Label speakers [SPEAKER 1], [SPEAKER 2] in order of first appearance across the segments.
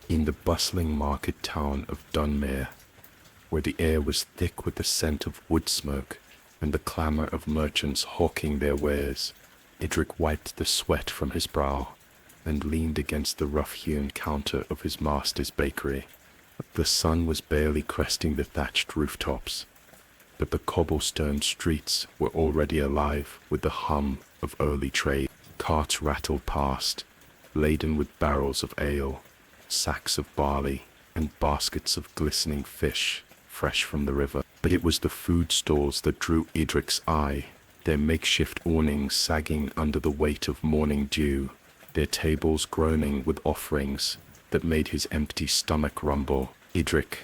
[SPEAKER 1] in the bustling market town of Dunmere, where the air was thick with the scent of wood smoke and the clamour of merchants hawking their wares, Idrik wiped the sweat from his brow and leaned against the rough-hewn counter of his master's bakery. The sun was barely cresting the thatched rooftops, but the cobblestone streets were already alive with the hum of early trade. Carts rattled past, laden with barrels of ale, sacks of barley, and baskets of glistening fish, fresh from the river. But it was the food stalls that drew Idrik's eye, their makeshift awnings sagging under the weight of morning dew, their tables groaning with offerings that made his empty stomach rumble. Idrik,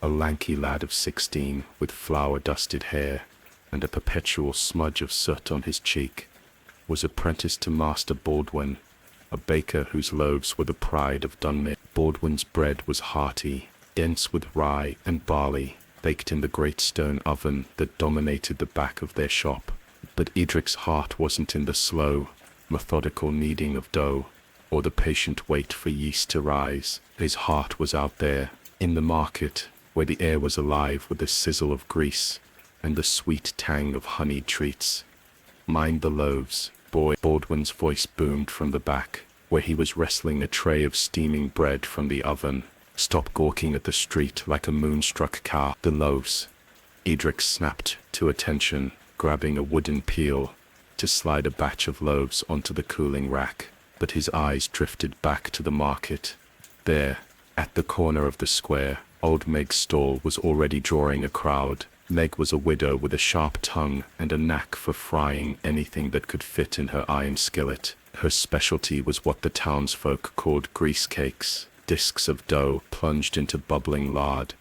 [SPEAKER 1] a lanky lad of 16 with flour-dusted hair and a perpetual smudge of soot on his cheek, was apprenticed to Master Baldwin, a baker whose loaves were the pride of Dunmere. Baldwin's bread was hearty, dense with rye and barley, baked in the great stone oven that dominated the back of their shop. But Idrik's heart wasn't in the slow, methodical kneading of dough, or the patient wait for yeast to rise. His heart was out there, in the market, where the air was alive with the sizzle of grease and the sweet tang of honeyed treats. "Mind the loaves, boy," Baldwin's voice boomed from the back, where he was wresting a tray of steaming bread from the oven. "Stop gawking at the street like a moonstruck cow." "The loaves." Idrik snapped to attention, grabbing a wooden peel to slide a batch of loaves onto the cooling rack. But his eyes drifted back to the market. There, at the corner of the square, old Meg's stall was already drawing a crowd. Meg was a widow with a sharp tongue and a knack for frying anything that could fit in her iron skillet. Her specialty was what the townsfolk called grease cakes, discs of dough plunged into bubbling lard,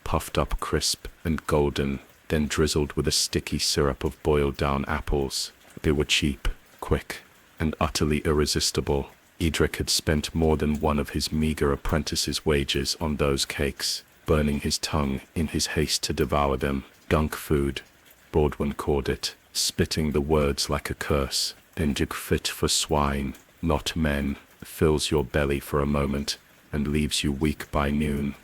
[SPEAKER 1] puffed up crisp and golden, then drizzled with a sticky syrup of boiled-down apples. They were cheap, quick, and utterly irresistible. Idrik had spent more than one of his meager apprentice's wages on those cakes, burning his tongue in his haste to devour them. "Gunk food," Baldwin called it, spitting the words like a curse. "Injik fit for swine, not men, fills your belly for a moment, and leaves you weak by noon."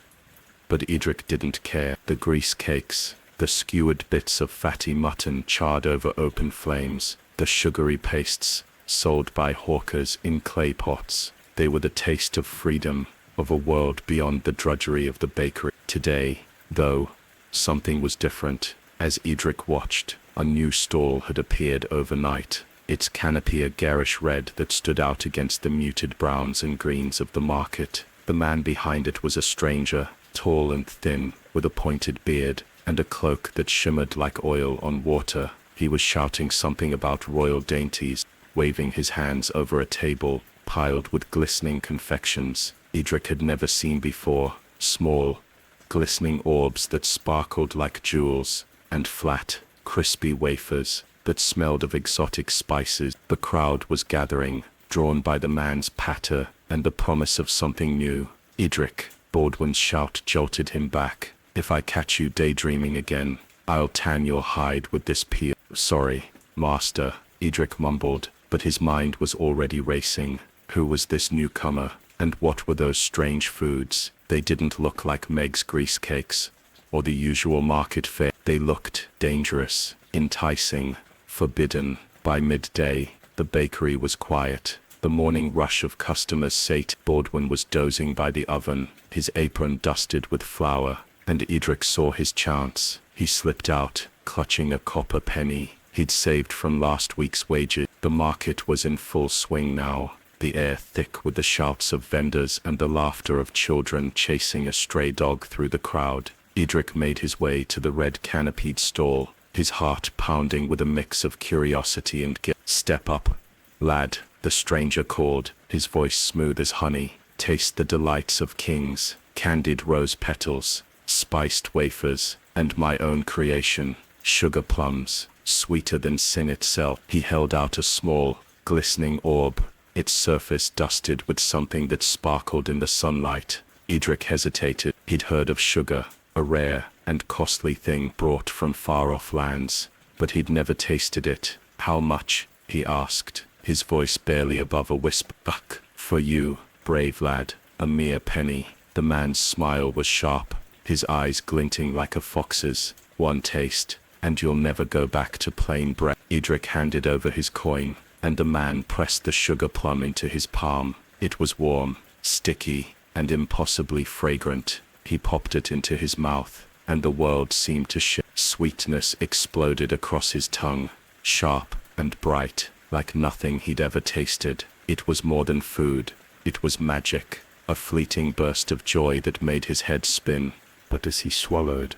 [SPEAKER 1] But Idrik didn't care. The grease cakes, the skewered bits of fatty mutton charred over open flames, the sugary pastes, sold by hawkers in clay pots, they were the taste of freedom, of a world beyond the drudgery of the bakery. Today, though, something was different. As Idrik watched, a new stall had appeared overnight, its canopy a garish red that stood out against the muted browns and greens of the market. The man behind it was a stranger, tall and thin, with a pointed beard and a cloak that shimmered like oil on water. He was shouting something about royal dainties, waving his hands over a table piled with glistening confections Idrik had never seen before. Small, glistening orbs that sparkled like jewels, and flat, crispy wafers that smelled of exotic spices. The crowd was gathering, drawn by the man's patter and the promise of something new. "Idrik," Baldwin's shout jolted him back. "If I catch you daydreaming again, I'll tan your hide with this peel." "Sorry, master," Idrik mumbled, but his mind was already racing. Who was this newcomer, and what were those strange foods? They didn't look like Meg's grease cakes, or the usual market fare. They looked dangerous, enticing, forbidden. By midday, the bakery was quiet. The morning rush of customers sate. Baldwin was dozing by the oven, his apron dusted with flour, and Idrik saw his chance. He slipped out, clutching a copper penny he'd saved from last week's wages. The market was in full swing now, the air thick with the shouts of vendors and the laughter of children chasing a stray dog through the crowd. Idrik made his way to the red canopied stall, his heart pounding with a mix of curiosity and guilt. "Step up, lad," the stranger called, his voice smooth as honey. "Taste the delights of kings, candied rose petals, spiced wafers, and my own creation, sugar plums, sweeter than sin itself." He held out a small, glistening orb, its surface dusted with something that sparkled in the sunlight. Idrik hesitated. He'd heard of sugar, a rare and costly thing brought from far-off lands, but he'd never tasted it. "How much?" he asked, his voice barely above a whisper. "Buck, for you, brave lad," A mere penny. The man's smile was sharp, his eyes glinting like a fox's. One taste, and you'll never go back to plain bread. Edric handed over his coin, and the man pressed the sugar plum into his palm. It was warm, sticky, and impossibly fragrant. He popped it into his mouth, and the world seemed to shift. Sweetness exploded across his tongue, sharp and bright, like nothing he'd ever tasted. It was more than food. It was magic, a fleeting burst of joy that made his head spin. But as he swallowed,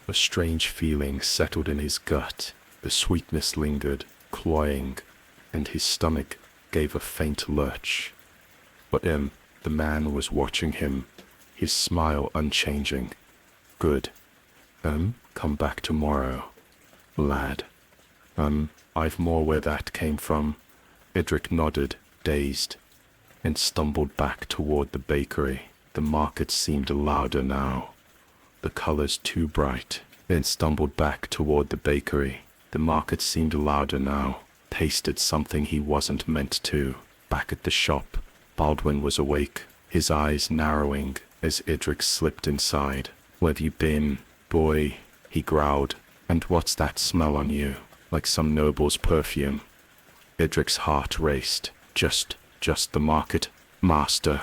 [SPEAKER 1] a strange feeling settled in his gut. The sweetness lingered, cloying, and his stomach gave a faint lurch. But the man was watching him, his smile unchanging. Good. Come back tomorrow, lad. I've more where that came from. Edric nodded, dazed, and stumbled back toward the bakery. The market seemed louder now, the colors too bright. Then stumbled back toward the bakery. The market seemed louder now. Tasted something he wasn't meant to. Back at the shop, Baldwin was awake, his eyes narrowing as Edric slipped inside. "Where've you been, boy?" he growled. "And what's that smell on you? Like some noble's perfume?" Edric's heart raced. Just the market, master."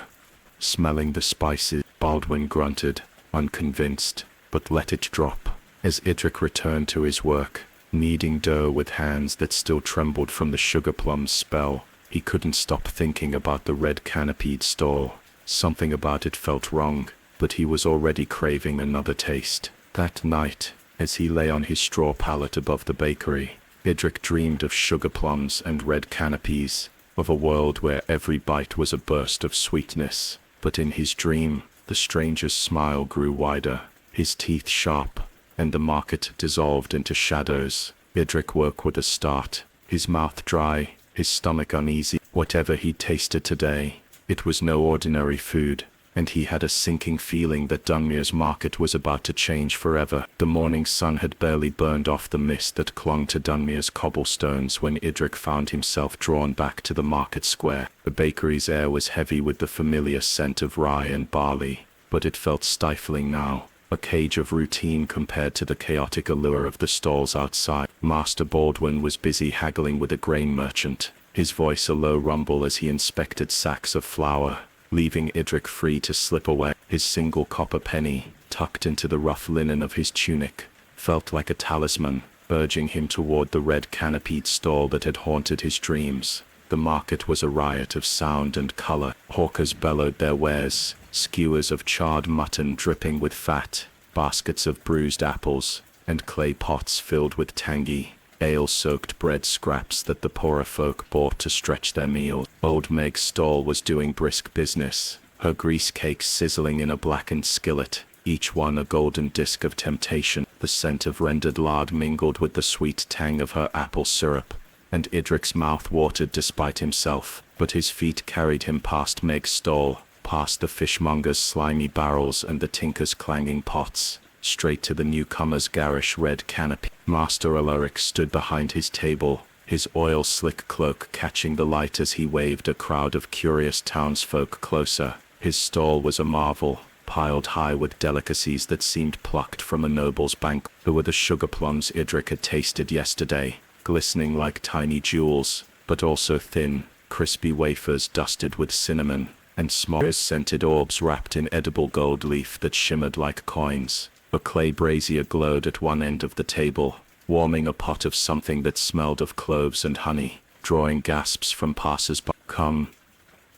[SPEAKER 1] Smelling the spices, Baldwin grunted, unconvinced, but let it drop. As Edric returned to his work, kneading dough with hands that still trembled from the sugar plum's spell, he couldn't stop thinking about the red canopied stall. Something about it felt wrong, but he was already craving another taste. That night, as he lay on his straw pallet above the bakery, Edric dreamed of sugar plums and red canopies, of a world where every bite was a burst of sweetness. But in his dream, the stranger's smile grew wider, his teeth sharp, and the market dissolved into shadows. Edric woke with a start, his mouth dry, his stomach uneasy. Whatever he tasted today, it was no ordinary food, and he had a sinking feeling that Dunmere's market was about to change forever. The morning sun had barely burned off the mist that clung to Dunmere's cobblestones when Edric found himself drawn back to the market square. The bakery's air was heavy with the familiar scent of rye and barley, but it felt stifling now, a cage of routine compared to the chaotic allure of the stalls outside. Master Baldwin was busy haggling with a grain merchant, his voice a low rumble as he inspected sacks of flour, leaving Edric free to slip away. His single copper penny, tucked into the rough linen of his tunic, felt like a talisman, urging him toward the red canopied stall that had haunted his dreams. The market was a riot of sound and color. Hawkers bellowed their wares, skewers of charred mutton dripping with fat, baskets of bruised apples, and clay pots filled with tangy, ale-soaked bread scraps that the poorer folk bought to stretch their meals. Old Meg's stall was doing brisk business, her grease cakes sizzling in a blackened skillet, each one a golden disk of temptation. The scent of rendered lard mingled with the sweet tang of her apple syrup, and Edric's mouth watered despite himself. But his feet carried him past Meg's stall, past the fishmonger's slimy barrels and the tinker's clanging pots, straight to the newcomer's garish red canopy. Master Alaric stood behind his table, his oil-slick cloak catching the light as he waved a crowd of curious townsfolk closer. His stall was a marvel, piled high with delicacies that seemed plucked from a noble's bank. There were the sugar plums Edric had tasted yesterday, glistening like tiny jewels, but also thin, crispy wafers dusted with cinnamon, and small scented orbs wrapped in edible gold leaf that shimmered like coins. A clay brazier glowed at one end of the table, warming a pot of something that smelled of cloves and honey, drawing gasps from passers-by. "Come,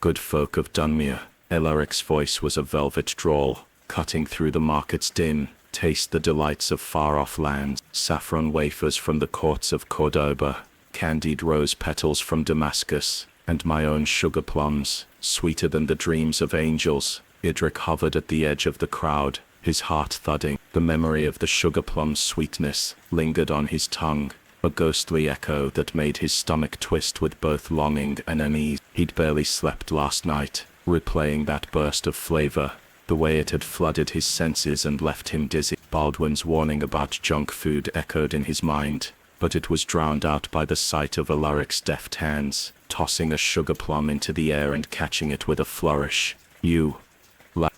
[SPEAKER 1] good folk of Dunmere." Alaric's voice was a velvet drawl, cutting through the market's din. "Taste the delights of far-off lands, saffron wafers from the courts of Cordoba, candied rose petals from Damascus, and my own sugar plums, sweeter than the dreams of angels." Edric hovered at the edge of the crowd, his heart thudding. The memory of the sugar plum's sweetness lingered on his tongue, a ghostly echo that made his stomach twist with both longing and unease. He'd barely slept last night, replaying that burst of flavor, the way it had flooded his senses and left him dizzy. Baldwin's warning about junk food echoed in his mind, but it was drowned out by the sight of Alaric's deft hands, tossing a sugar plum into the air and catching it with a flourish. "You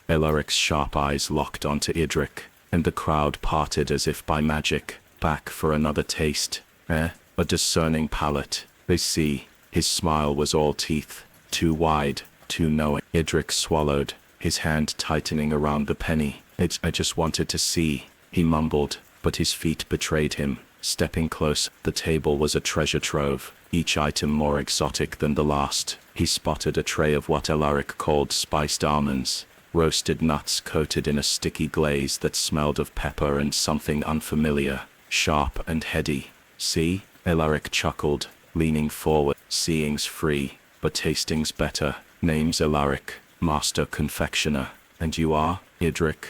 [SPEAKER 2] Elaric's sharp eyes locked onto Idrik, and the crowd parted as if by magic. Back for another taste. A discerning palate. They see. His smile was all teeth. Too wide, too knowing. Idrik swallowed, his hand tightening around the penny. I just wanted to see, he mumbled, but his feet betrayed him. Stepping close, the table was a treasure trove, each item more exotic than the last. He spotted a tray of what Elaric called spiced almonds, roasted nuts coated in a sticky glaze that smelled of pepper and something unfamiliar, sharp and heady. See? Elaric chuckled, leaning forward. Seeing's free, but tasting's better. Name's Elaric, master confectioner. And you are? Idrik,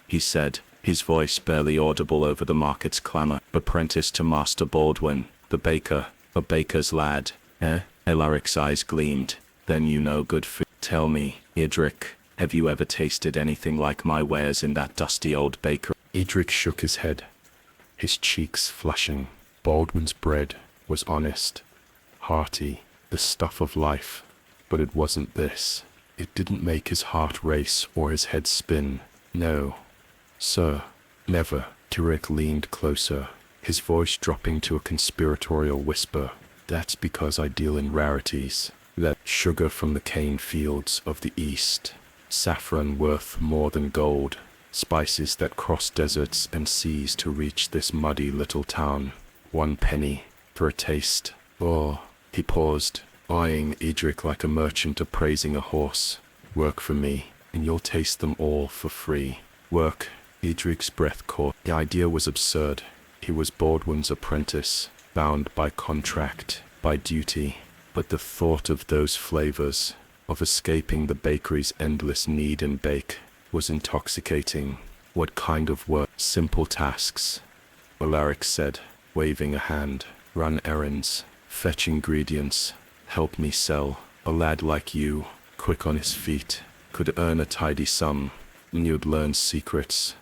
[SPEAKER 2] he said, his voice barely audible over the market's clamor. Apprentice to Master Baldwin, the baker, a baker's lad. Elaric's eyes gleamed. Then you know good food. Tell me, Idrik, have you ever tasted anything like my wares in that dusty old bakery?
[SPEAKER 1] Idrik shook his head, his cheeks flushing. Baldwin's bread was honest, hearty, the stuff of life, but it wasn't this. It didn't make his heart race or his head spin. No, sir, never. Idrik leaned closer, his voice dropping to a conspiratorial whisper. That's because I deal in rarities. That sugar from the cane fields of the east, saffron worth more than gold, spices that cross deserts and seas to reach this muddy little town. 1 penny for a taste. Oh, he paused, eyeing Idrik like a merchant appraising a horse. Work for me, and you'll taste them all for free. Work. Idrik's breath caught. The idea was absurd. He was Baldwin's apprentice, bound by contract, by duty. But the thought of those flavors, of escaping the bakery's endless knead and bake, was intoxicating. What kind of work? Simple tasks, Elaric said, waving a hand. Run errands, fetch ingredients, help me sell. A lad like you, quick on his feet, could earn a tidy sum, and you'd learn secrets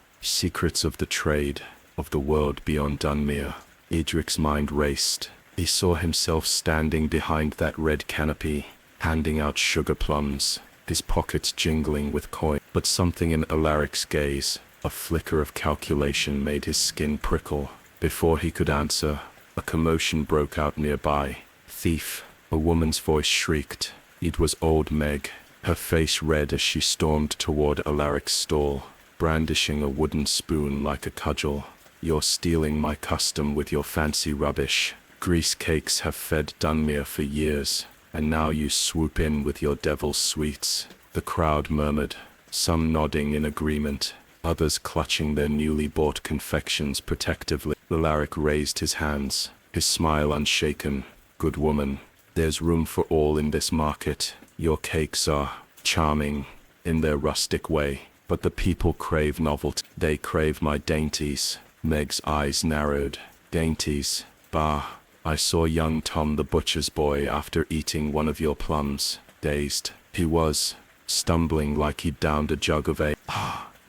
[SPEAKER 1] of the trade, of the world beyond Dunmere. Idrik's mind raced. He saw himself standing behind that red canopy, handing out sugar plums, his pockets jingling with coin. But something in Alaric's gaze, a flicker of calculation, made his skin prickle. Before he could answer, a commotion broke out nearby. Thief! A woman's voice shrieked. It was old Meg, her face red as she stormed toward Alaric's stall, brandishing a wooden spoon like a cudgel. You're stealing my custom with your fancy rubbish. Grease cakes have fed Dunmere for years, and now you swoop in with your devil's sweets. The crowd murmured, some nodding in agreement, others clutching their newly bought confections protectively. Alaric raised his hands, his smile unshaken. Good woman, there's room for all in this market. Your cakes are charming in their rustic way, but the people crave novelty. They crave my dainties. Meg's eyes narrowed. Dainties? Bah! I saw young Tom the butcher's boy after eating one of your plums. Dazed, he was, stumbling like he'd downed a jug of ale.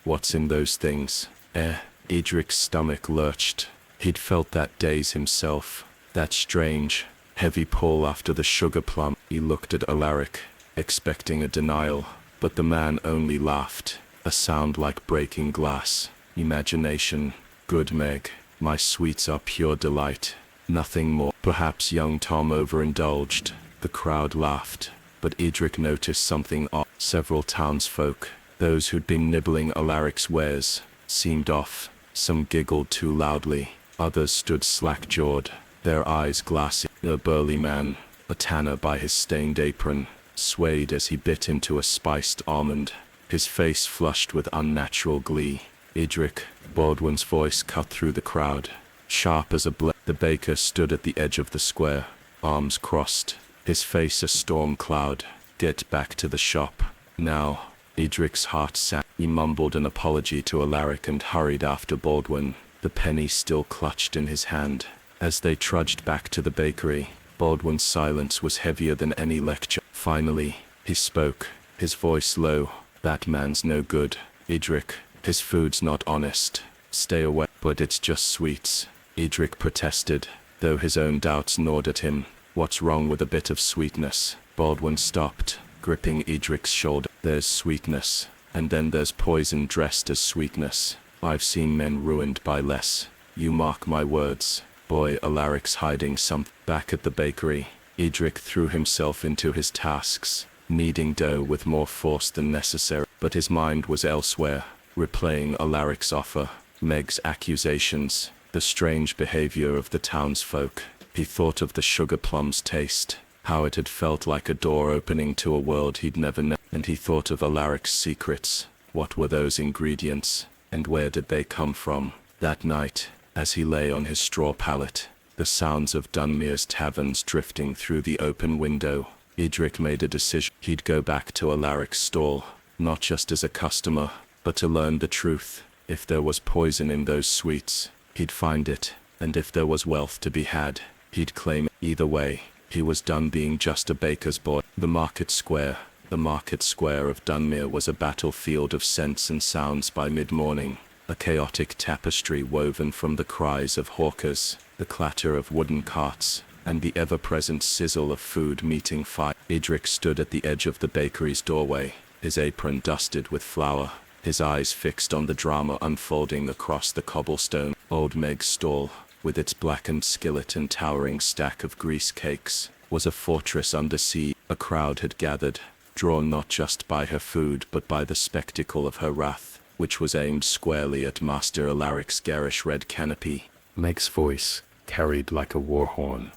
[SPEAKER 1] What's in those things? Idrik's stomach lurched. He'd felt that daze himself. That strange, heavy pull after the sugar plum. He looked at Alaric, expecting a denial, but the man only laughed, a sound like breaking glass. Imagination. Good Meg, my sweets are pure delight. Nothing more. Perhaps young Tom overindulged. The crowd laughed, but Idrik noticed something odd. Several townsfolk, those who'd been nibbling Alaric's wares, seemed off. Some giggled too loudly. Others stood slack-jawed, their eyes glassy. A burly man, a tanner by his stained apron, swayed as he bit into a spiced almond, his face flushed with unnatural glee. Idrik, Baldwin's voice cut through the crowd, sharp as a blade. The baker stood at the edge of the square, arms crossed, his face a storm cloud. Get back to the shop. Now. Idrik's heart sank. He mumbled an apology to Alaric and hurried after Baldwin, the penny still clutched in his hand. As they trudged back to the bakery, Baldwin's silence was heavier than any lecture. Finally, he spoke, his voice low. That man's no good, Idrik. His food's not honest. Stay away. But it's just sweets, Idrik protested, though his own doubts gnawed at him. What's wrong with a bit of sweetness? Baldwin stopped, gripping Idrik's shoulder. There's sweetness,
[SPEAKER 2] And then there's poison dressed as sweetness. I've seen men ruined by less. You mark my words. Boy, Alaric's hiding some. Back at the bakery, Edric threw himself into his tasks, kneading dough with more force than necessary. But his mind was elsewhere, replaying Alaric's offer, Meg's accusations, the strange behavior of the townsfolk. He thought of the sugar plum's taste, how it had felt like a door opening to a world he'd never known. And he thought of Alaric's secrets. What were those ingredients, and where did they come from? That night, as he lay on his straw pallet, the sounds of Dunmere's taverns drifting through the open window, Edric made a decision. He'd go back to Alaric's stall, not just as a customer, but to learn the truth. If there was poison in those sweets, he'd find it, and if there was wealth to be had, he'd claim it. Either way, he was done being just a baker's boy. The market square of Dunmere was a battlefield of scents and sounds by mid-morning, a chaotic tapestry woven from the cries of hawkers, the clatter of wooden carts, and the ever-present sizzle of food meeting fire. Edric stood at the edge of the bakery's doorway, his apron dusted with flour, his eyes fixed on the drama unfolding across the cobblestone. Old Meg's stall, with its blackened skillet and towering stack of grease cakes, was a fortress under siege. A crowd had gathered, drawn not just by her food but by the spectacle of her wrath, which was aimed squarely at Master Alaric's garish red canopy.
[SPEAKER 1] Meg's voice carried like a war horn.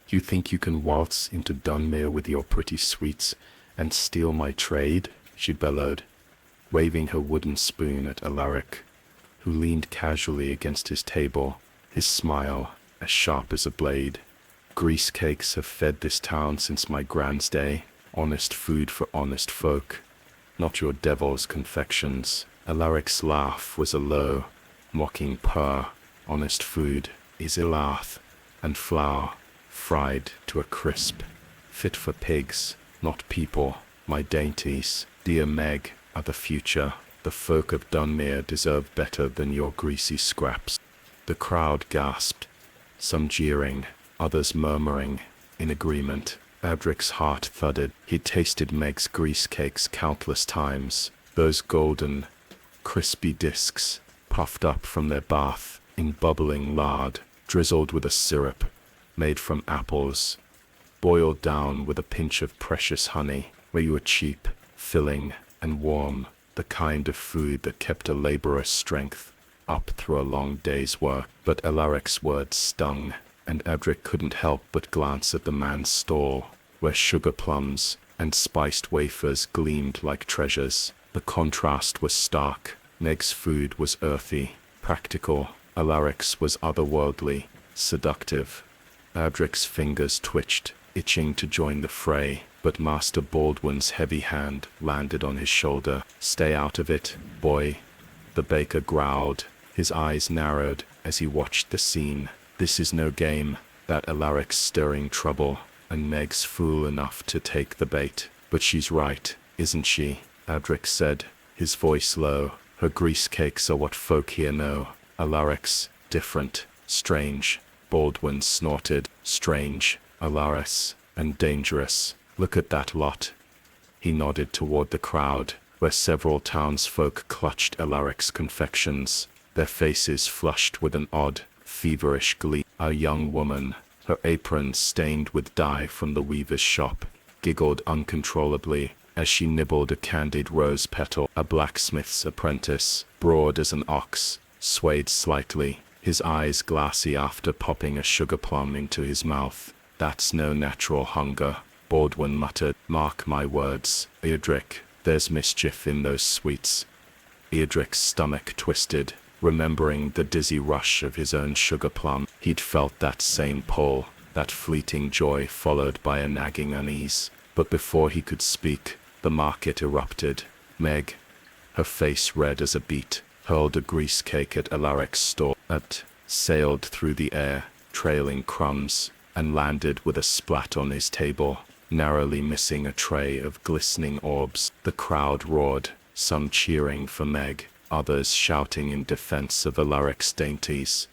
[SPEAKER 1] You think you can waltz into Dunmere with your pretty sweets and steal my trade? She bellowed, waving her wooden spoon at Alaric, who leaned casually against his table, his smile as sharp as a blade. Grease cakes have fed this town since my grand's day. Honest food for honest folk, not your devil's confections. Alaric's laugh was a low, mocking purr. Honest food is ilath and flour, fried to a crisp, fit for pigs, not people. My dainties, dear Meg, are the future. The folk of Dunmere deserve better than your greasy scraps. The crowd gasped, some jeering, others murmuring, in agreement. Edric's heart thudded. He'd tasted Meg's grease cakes countless times, those golden, crispy discs, puffed up from their bath in bubbling lard, drizzled with a syrup made from apples, boiled down with a pinch of precious honey, where you were cheap, filling, and warm, the kind of food that kept a laborer's strength up through a long day's work. But Alaric's words stung, and Edric couldn't help but glance at the man's stall, where sugar plums and spiced wafers gleamed like treasures. The contrast was stark. Meg's food was earthy, practical. Alaric's was otherworldly, seductive. Edric's fingers twitched, itching to join the fray, but Master Baldwin's heavy hand landed on his shoulder. Stay out of it, boy, the baker growled. His eyes narrowed as he watched the scene. This is no game. That Alaric's stirring trouble, and Meg's fool enough to take the bait. But she's right, isn't she? Edric said, his voice low. Her grease cakes are what folk here know. Alaric's different, strange. Baldwin snorted. Strange, Alaris, and dangerous. Look at that lot. He nodded toward the crowd, where several townsfolk clutched Alaric's confections, their faces flushed with an odd, feverish glee. A young woman, her apron stained with dye from the weaver's shop, giggled uncontrollably as she nibbled a candied rose petal. A blacksmith's apprentice, broad as an ox, swayed slightly, his eyes glassy after popping a sugar plum into his mouth. That's no natural hunger, Baldwin muttered. Mark my words, Edric, there's mischief in those sweets. Edric's stomach twisted, remembering the dizzy rush of his own sugar plum. He'd felt that same pull, that fleeting joy followed by a nagging unease. But before he could speak, the market erupted. Meg, her face red as a beet, hurled a grease cake at Alaric's store. It sailed through the air, trailing crumbs, and landed with a splat on his table, narrowly missing a tray of glistening orbs. The crowd roared, some cheering for Meg, others shouting in defense of Alaric's dainties.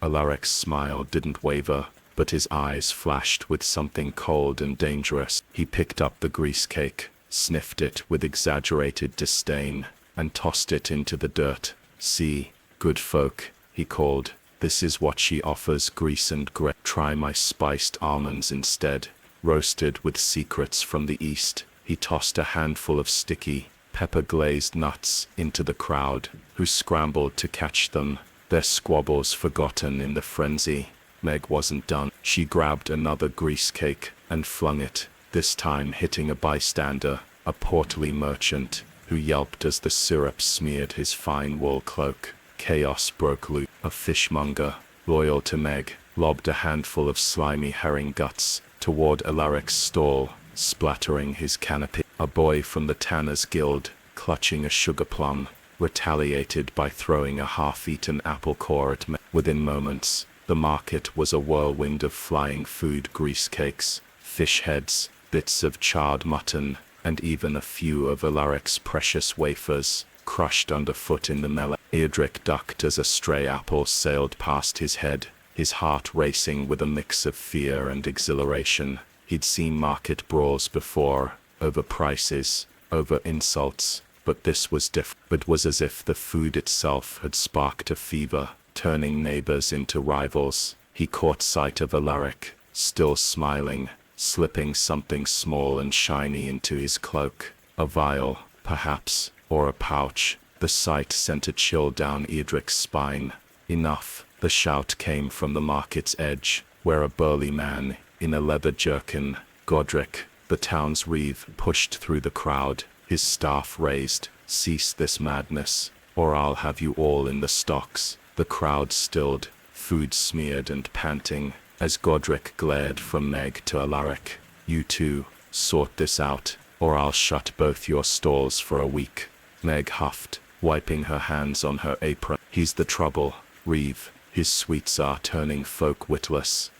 [SPEAKER 1] Alaric's smile didn't waver, but his eyes flashed with something cold and dangerous. He picked up the grease cake,
[SPEAKER 2] sniffed it with exaggerated disdain, and tossed it into the dirt. "See, good folk," he called, "this is what she offers, grease and grit. Try my spiced almonds instead, roasted with secrets from the east." He tossed a handful of sticky, pepper-glazed nuts into the crowd, who scrambled to catch them, their squabbles forgotten in the frenzy. Meg wasn't done. She grabbed another grease cake and flung it, this time hitting a bystander, a portly merchant, who yelped as the syrup smeared his fine wool cloak. Chaos broke loose. A fishmonger, loyal to Meg, lobbed a handful of slimy herring guts toward Alaric's stall, splattering his canopy. A boy from the Tanners Guild, clutching a sugar plum, retaliated by throwing a half-eaten apple core at Meg. Within moments, the market was a whirlwind of flying food, grease cakes, fish heads, bits of charred mutton, and even a few of Alaric's precious wafers, crushed underfoot in the melee. Edric ducked as a stray apple sailed past his head, his heart racing with a mix of fear and exhilaration. He'd seen market brawls before, over prices, over insults, but this was different. It was as if the food itself had sparked a fever, turning neighbors into rivals. He caught sight of Alaric, still smiling, slipping something small and shiny into his cloak. A vial, perhaps, or a pouch. The sight sent a chill down Edric's spine. Enough. The shout came from the market's edge, where a burly man, in a leather jerkin, Godric, the town's reeve, pushed through the crowd, his staff raised. "Cease this madness, or I'll have you all in the stocks." The crowd stilled, food smeared and panting, as Godric glared from Meg to Alaric. "You two, sort this out, or I'll shut both your stalls for a week." Meg huffed, wiping her hands on her apron. "He's the trouble, Reeve. His sweets are turning folk witless."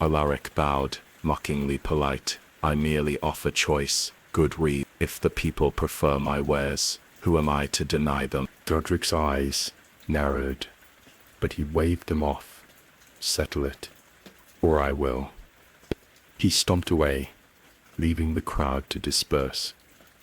[SPEAKER 2] Alaric bowed, mockingly polite. "I merely offer choice, good Reeve. If the people prefer my wares, who am I to deny them?"
[SPEAKER 1] Godric's eyes narrowed, but he waved them off. "Settle it, or I will." He stomped away, leaving the crowd to disperse,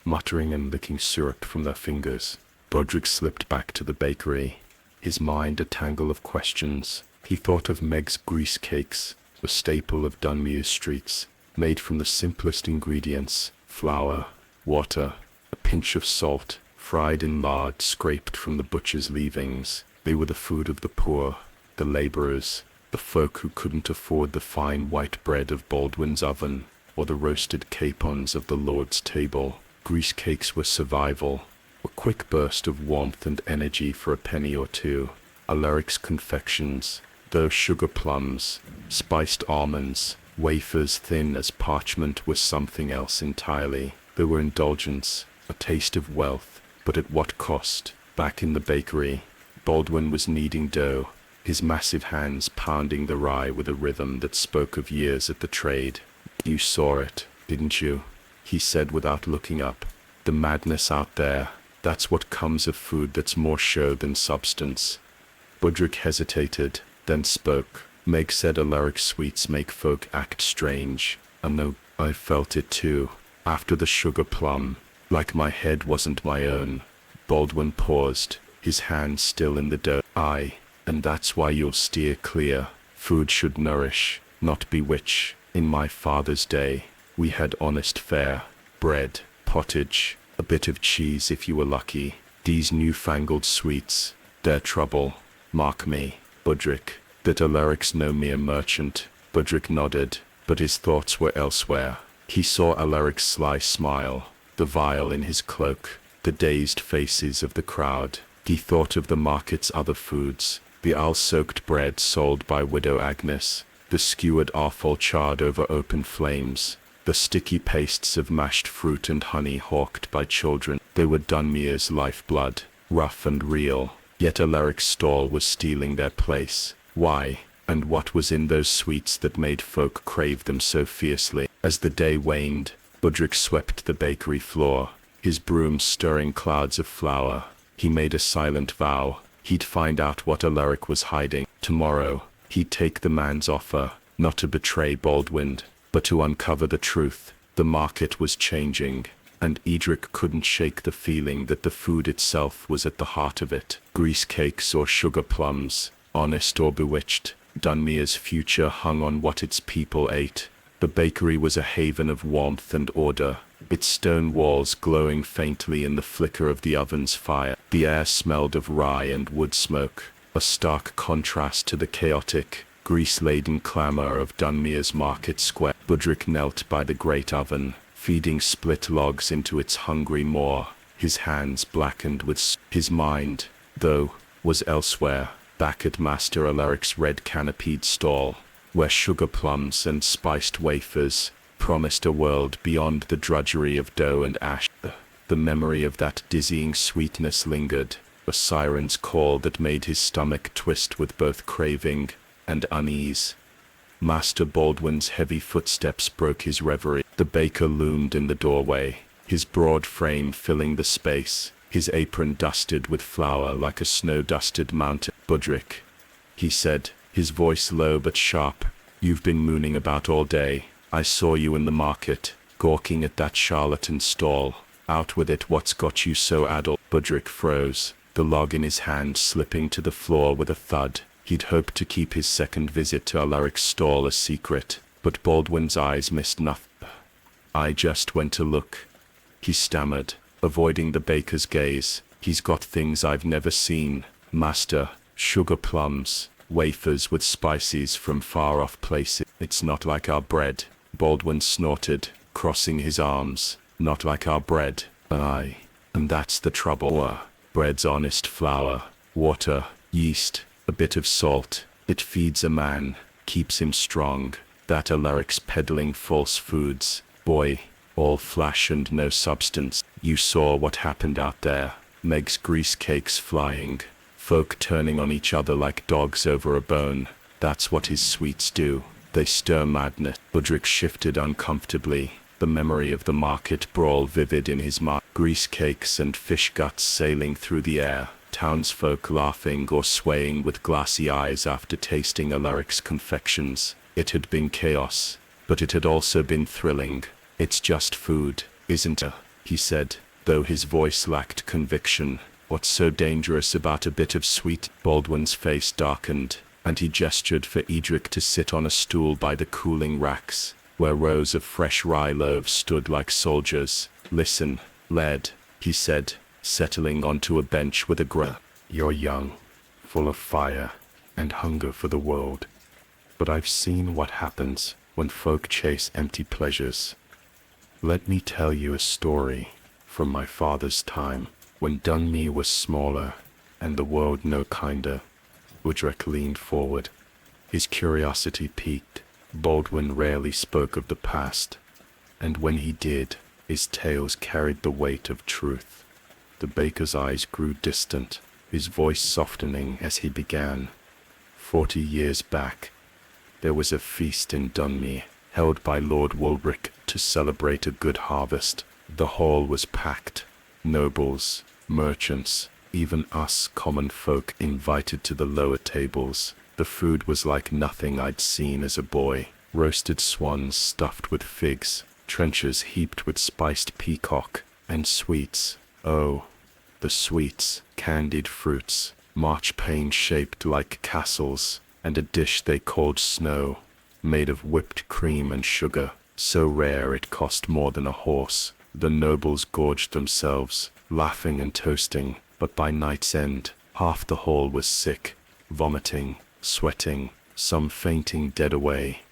[SPEAKER 1] muttering and licking syrup from their fingers. Godric slipped back to the bakery, his mind a tangle of questions. He thought of Meg's grease cakes, a staple of Dunmere streets, made from the simplest ingredients: flour, water, a pinch of salt, fried in lard scraped from the butcher's leavings. They were the food of the poor, the laborers, the folk who couldn't afford the fine white bread of Baldwin's oven, or the roasted capons of the Lord's table. Grease cakes were survival, a quick burst of warmth and energy for a penny or two. Alaric's confections, those sugar plums, spiced almonds, wafers thin as parchment, were something else entirely. They were indulgence, a taste of wealth, but at what cost? Back in the bakery, Baldwin was kneading dough, his massive hands pounding the rye with a rhythm that spoke of years at the trade. "You saw it, didn't you?" he said without looking up. "The madness out there, that's what comes of food that's more show than substance." Budrick hesitated, then spoke. "Meg said Alaric's sweets make folk act strange. I know, I felt it too, after the sugar plum, like my head wasn't my own." Baldwin paused, his hand still in the dough. "Aye, and that's why you'll steer clear. Food should nourish, not bewitch. In my father's day, we had honest fare, bread, pottage, a bit of cheese if you were lucky. These newfangled sweets, they're trouble. Mark me, Budrick, that Alaric's no mere merchant." Budrick nodded, but his thoughts were elsewhere. He saw Alaric's sly smile, the vial in his cloak, the dazed faces of the crowd. He thought of the market's other foods, the ale-soaked bread sold by Widow Agnes, the skewered offal charred over open flames, the sticky pastes of mashed fruit and honey hawked by children. They were Dunmere's lifeblood, rough and real, yet Alaric's stall was stealing their place. Why, and what was in those sweets that made folk crave them so fiercely? As the day waned, Budrick swept the bakery floor, his broom stirring clouds of flour. He made a silent vow. He'd find out what Alaric was hiding. Tomorrow, he'd take the man's offer, not to betray Baldwin, but to uncover the truth. The market was changing.
[SPEAKER 2] and Edric couldn't shake the feeling that the food itself was at the heart of it. Grease cakes or sugar plums, honest or bewitched, Dunmere's future hung on what its people ate. The bakery was a haven of warmth and order, its stone walls glowing faintly in the flicker of the oven's fire. The air smelled of rye and wood smoke, a stark contrast to the chaotic, grease-laden clamor of Dunmere's market square. Budrick knelt by the great oven, feeding split logs into its hungry maw, his hands blackened with his mind, though, was elsewhere, back at Master Alaric's red-canopied stall, where sugar plums and spiced wafers promised a world beyond the drudgery of dough and ash. The memory of that dizzying sweetness lingered, a siren's call that made his stomach twist with both craving and unease. Master Baldwin's heavy footsteps broke his reverie. The baker loomed in the doorway, his broad frame filling the space, his apron dusted with flour like a snow-dusted mountain. "Budrick," he said, his voice low but sharp, "you've been mooning about all day. I saw you in the market, gawking at that charlatan stall. Out with it, what's got you so addled?" Budrick froze, the log in his hand slipping to the floor with a thud. He'd hoped to keep his second visit to Alaric's stall a secret, but Baldwin's eyes missed nothing. "I just went to look," he stammered, avoiding the baker's gaze. "He's got things I've never seen, master. Sugar plums, wafers with spices from far-off places. It's not like our bread," Baldwin snorted, crossing his arms. "Not like our bread." "Aye, and that's the trouble. Bread's honest flour, water, yeast, a bit of salt. It feeds a man, keeps him strong. That Alaric's peddling false foods, boy, all flash and no substance. You saw what happened out there. Meg's grease cakes flying, folk turning on each other like dogs over a bone. That's what his sweets do. They stir madness." Budrick shifted uncomfortably, the memory of the market brawl vivid in his mind. Grease cakes and fish guts sailing through the air, townsfolk laughing or swaying with glassy eyes after tasting Alaric's confections. It had been chaos, but it had also been thrilling. "It's just food, isn't it?" he said, though his voice lacked conviction. "What's so dangerous about a bit of sweet?" Baldwin's face darkened, and he gestured for Edric to sit on a stool by the cooling racks, where rows of fresh rye loaves stood like soldiers. "Listen, lad," he said, settling onto a bench with a grunt.
[SPEAKER 1] You're young, full of fire and hunger for the world, but I've seen what happens when folk chase empty pleasures. Let me tell you a story from my father's time, when Dunmere was smaller and the world no kinder. Udrek leaned forward, his curiosity piqued. Baldwin rarely spoke of the past, and when he did, his tales carried the weight of truth. The baker's eyes grew distant, his voice softening as he began. 40 years back, there was a feast in Dunmere, held by Lord Walbrick to celebrate a good harvest. The hall was packed. Nobles, merchants, even us common folk invited to the lower tables. The food was like nothing I'd seen as a boy. Roasted swans stuffed with figs, trenchers heaped with spiced peacock, and sweets. Oh, the sweets, candied fruits, marchpane shaped like castles, and a dish they called snow, made of whipped cream and sugar, so rare it cost more than a horse. The nobles gorged themselves, laughing and toasting, but by night's end, half the hall was sick, vomiting, sweating, some fainting dead away.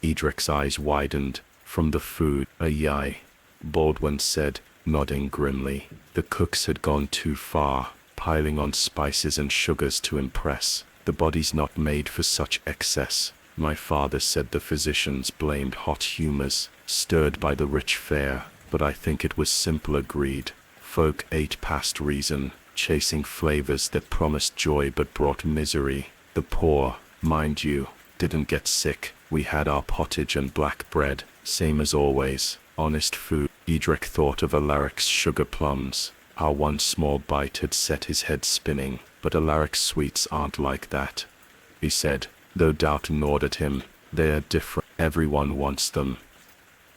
[SPEAKER 1] Edric's eyes widened from the food. "Aye," Baldwin said, nodding grimly. The cooks had gone too far, piling on spices and sugars to impress. The body's not made for such excess. My father said the physicians blamed hot humors, stirred by the rich fare, but I think it was simple greed. Folk ate past reason, chasing flavors that promised joy but brought misery. The poor, mind you, didn't get sick. We had our pottage and black bread, same as always, honest food. Edric thought of Alaric's sugar plums, how one small bite had set his head spinning. "But Alaric's sweets aren't like that," he said, though doubt gnawed at him. "They're different. Everyone wants them."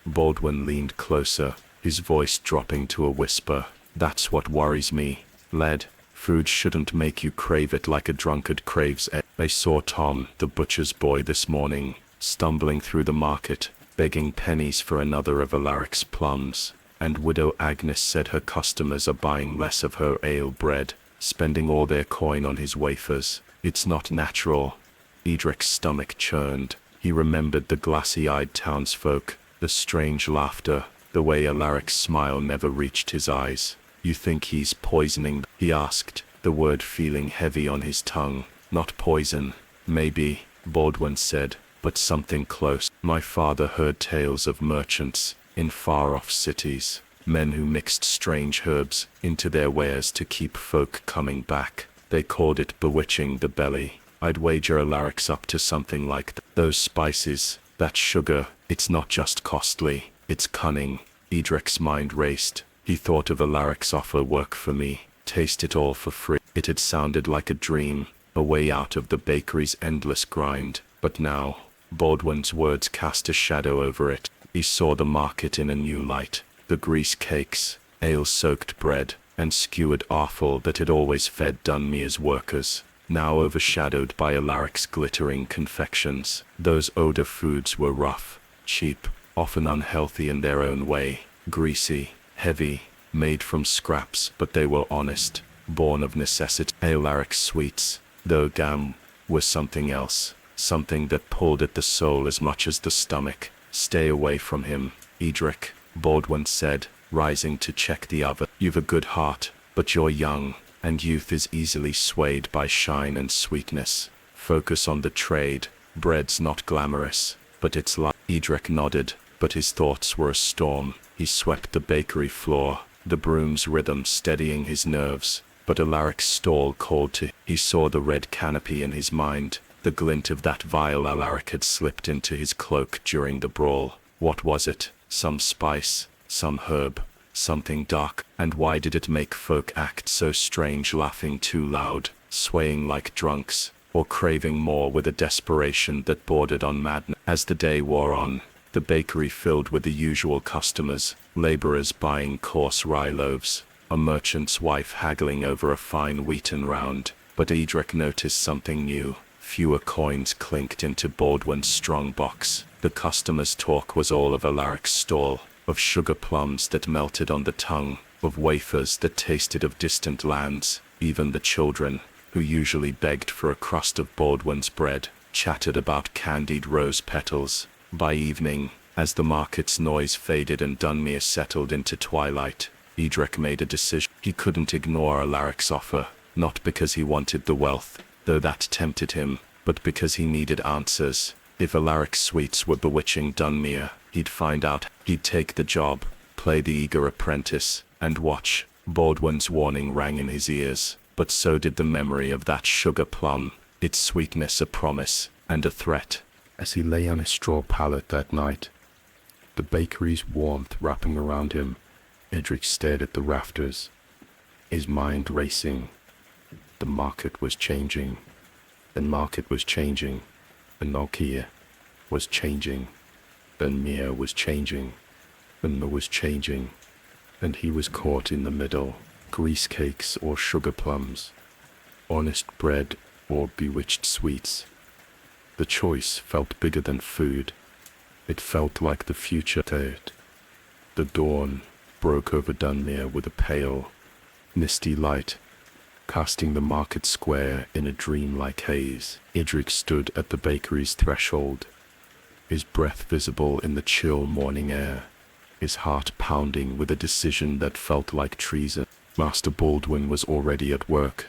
[SPEAKER 1] Baldwin leaned closer,
[SPEAKER 2] his voice dropping to a whisper. That's what worries me. Lead. Food shouldn't make you crave it like a drunkard craves air. I saw Tom, the butcher's boy, this morning, stumbling through the market, begging pennies for another of Alaric's plums, and Widow Agnes said her customers are buying less of her ale bread, spending all their coin on his wafers. It's not natural. Edric's stomach churned. He remembered the glassy-eyed townsfolk, the strange laughter, the way Alaric's smile never reached his eyes. You think he's poisoning? He asked, the word feeling heavy on his tongue. Not poison. Maybe, Baldwin said, but something close. My father heard tales of merchants in far-off cities, men who mixed strange herbs into their wares to keep folk coming back. They called it bewitching the belly. I'd wager Alaric's up to something like that. Those spices, that sugar, it's not just costly, it's cunning. Edric's mind raced. He thought of Alaric's offer, work for me, taste it all for free. It had sounded like a dream, a way out of the bakery's endless grind. But now, Baldwin's words cast a shadow over it. He saw the market in a new light. The grease cakes, ale-soaked bread, and skewered offal that had always fed Dunmere's workers, now overshadowed by Alaric's glittering confections. Those odor foods were rough, cheap, often unhealthy in their own way, greasy, heavy, made from scraps, but they were honest, born of necessity. Alaric's sweets, though damn, were something else, something that pulled at the soul as much as the stomach. Stay away from him, Edric, Baldwin said, rising to check the oven. You've a good heart, but you're young, and youth is easily swayed by shine and sweetness. Focus on the trade. Bread's not glamorous, but it's like. Edric nodded, but his thoughts were a storm. He swept the bakery floor, the broom's rhythm steadying his nerves, but Alaric's stall called to him. He saw the red canopy in his mind, the glint of that vial Alaric had slipped into his cloak during the brawl. What was it? Some spice, some herb, something dark. And why did it make folk act so strange, laughing too loud, swaying like drunks, or craving more with a desperation that bordered on madness? As the day wore on, the bakery filled with the usual customers, laborers buying coarse rye loaves, a merchant's wife haggling over a fine wheaten round. But Edric noticed something new. Fewer coins clinked into Baldwin's strong box. The customers' talk was all of Alaric's stall, of sugar plums that melted on the tongue, of wafers that tasted of distant lands. Even the children, who usually begged for a crust of Baldwin's bread, chattered about candied rose petals. By evening, as the market's noise faded and Dunmere settled into twilight, Edric made a decision. He couldn't ignore Alaric's offer, not because he wanted the wealth, though that tempted him, but because he needed answers. If Alaric's sweets were bewitching Dunmere, he'd find out. He'd take the job, play the eager apprentice, and watch. Baldwin's warning rang in his ears, but so did the memory of that sugar plum, its sweetness a promise, and a threat.
[SPEAKER 1] As he lay on his straw pallet that night, the bakery's warmth wrapping around him, Edric stared at the rafters, his mind racing. The market was changing. The market was changing. The Nokia was changing. Dunmere was changing. Dunmere was changing. And he was caught in the middle. Grease cakes or sugar plums. Honest bread or bewitched sweets. The choice felt bigger than food. It felt like the future. The dawn broke over Dunmere with a pale, misty light, casting the market square in a dreamlike haze. Edric stood at the bakery's threshold, his breath visible in the chill morning air, his heart pounding with a decision that felt like treason. Master Baldwin was already at work,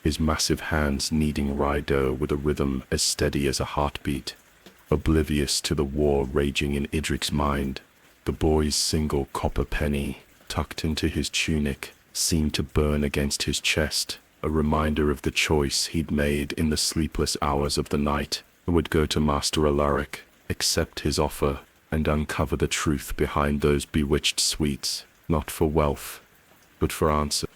[SPEAKER 1] his massive hands kneading rye dough with a rhythm as steady as a heartbeat. Oblivious to the war raging in Edric's mind, the boy's single copper penny, tucked into his tunic, seemed to burn against his chest, a reminder of the choice he'd made in the sleepless hours of the night. He would go to Master Alaric, accept his offer, and uncover the truth behind those bewitched sweets, not for wealth, but for answer.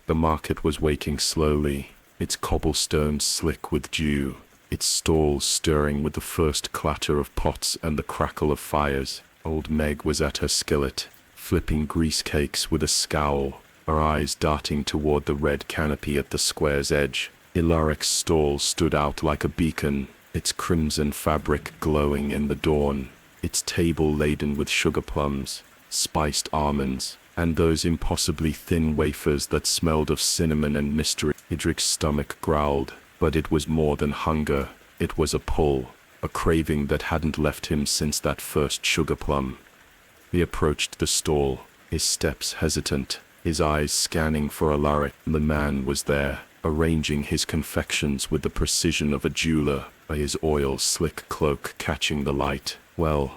[SPEAKER 1] The market was waking slowly, its cobblestones slick with dew, its stalls stirring with the first clatter of pots and the crackle of fires. Old Meg was at her skillet, flipping grease cakes with a scowl, her eyes darting toward the red canopy at the square's edge. Alaric's stall stood out like a beacon, its crimson fabric glowing in the dawn, its table laden with sugar plums, spiced almonds, and those impossibly thin wafers that smelled of cinnamon and mystery. Idric's stomach growled, but it was more than hunger. It was a pull, a craving that hadn't left him since that first sugar plum. He approached the stall, his steps hesitant, his eyes scanning for Alaric. The man was there, arranging his confections with the precision of a jeweler, his oil-slick cloak catching the light. Well,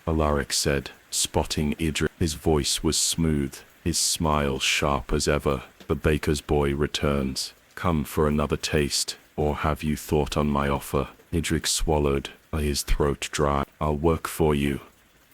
[SPEAKER 1] Alaric said, spotting Idric. His voice was smooth, his smile sharp as ever. The baker's boy returns. Come for another taste, or have you thought on my offer? Idric swallowed, his throat dry. I'll work for you,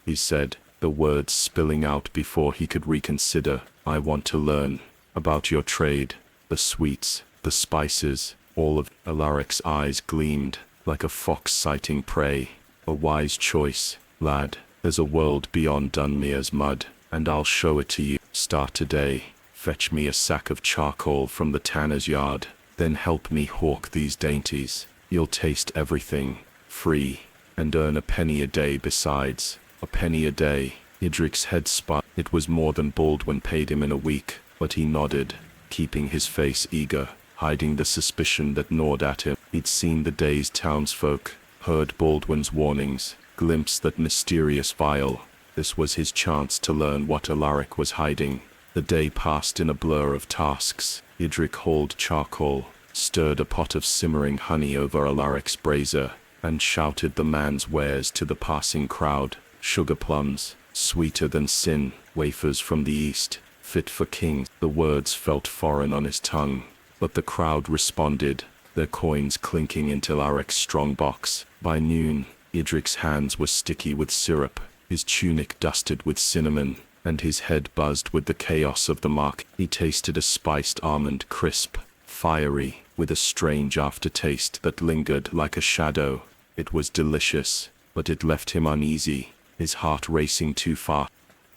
[SPEAKER 1] he said, the words spilling out before he could reconsider. I want to learn about your trade, the sweets, the spices, all of. Alaric's eyes gleamed like a fox sighting prey. A wise choice, lad. There's a world beyond Dunmere's mud, and I'll show it to you. Start today. Fetch me a sack of charcoal from the tanner's yard, then help me hawk these dainties. You'll taste everything, free, and earn a penny a day besides. A penny a day. Idric's head spun. It was more than Baldwin paid him in a week, but he nodded, keeping his face eager, hiding the suspicion that gnawed at him. He'd seen the day's townsfolk, heard Baldwin's warnings, glimpsed that mysterious vial. This was his chance to learn what Alaric was hiding. The day passed in a blur of tasks. Idric hauled charcoal, stirred a pot of simmering honey over Alaric's brazier, and shouted the man's wares to the passing crowd. Sugar plums, sweeter than sin, wafers from the east, fit for kings. The words felt foreign on his tongue, but the crowd responded, their coins clinking into Alaric's strong box. By noon, Idric's hands were sticky with syrup, his tunic dusted with cinnamon, and his head buzzed with the chaos of the market. He tasted a spiced almond, crisp, fiery, with a strange aftertaste that lingered like a shadow. It was delicious, but it left him uneasy, his heart racing too fast.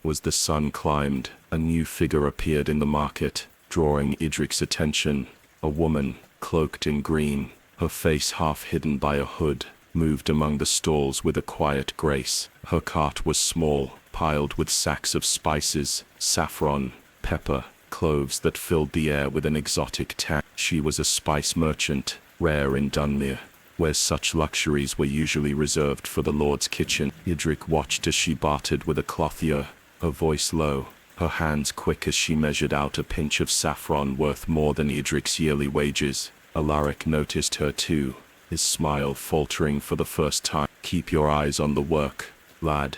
[SPEAKER 1] As the sun climbed, a new figure appeared in the market, drawing Idric's attention. A woman, cloaked in green, her face half hidden by a hood, moved among the stalls with a quiet grace. Her cart was small, piled with sacks of spices, saffron, pepper, cloves that filled the air with an exotic tang. She was a spice merchant, rare in Dunmere, where such luxuries were usually reserved for the lord's kitchen. Idric watched as she bartered with a clothier, her voice low, her hands quick as she measured out a pinch of saffron worth more than Idric's yearly wages. Alaric noticed her too, his smile faltering for the first time. Keep your eyes on the work, lad,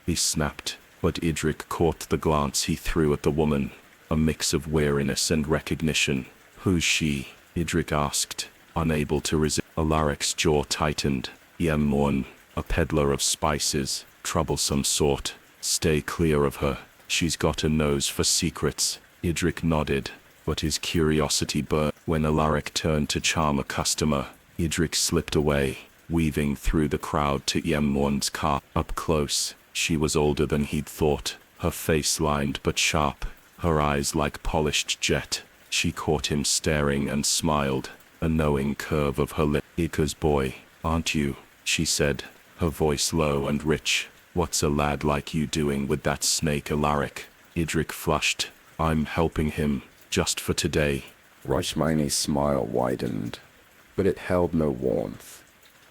[SPEAKER 1] he snapped, but Idric caught the glance he threw at the woman, a mix of weariness and recognition. Who's she? Idric asked, unable to resist. Alaric's jaw tightened. Yemorn, a peddler of spices, troublesome sort. Stay clear of her. She's got a nose for secrets. Idric nodded, but his curiosity burned. When Alaric turned to charm a customer, Idric slipped away, weaving through the crowd to Yemorn's car. Up close, she was older than he'd thought, her face lined but sharp, her eyes like polished jet. She caught him staring and smiled, a knowing curve of her lip. Ika's boy, aren't you? She said, her voice low and rich. What's a lad like you doing with that snake, Alaric? Idric flushed. I'm helping him, just for today.
[SPEAKER 3] Rashmani's smile widened, but it held no warmth.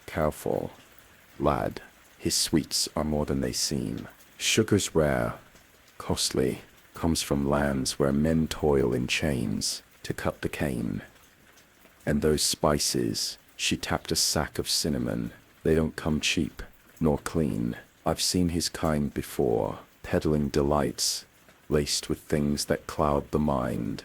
[SPEAKER 3] Careful, lad. His sweets are more than they seem. Sugar's rare, costly, comes from lands where men toil in chains to cut the cane. And those spices, she tapped a sack of cinnamon, they don't come cheap, nor clean. I've seen his kind before, peddling delights, laced with things that cloud the mind.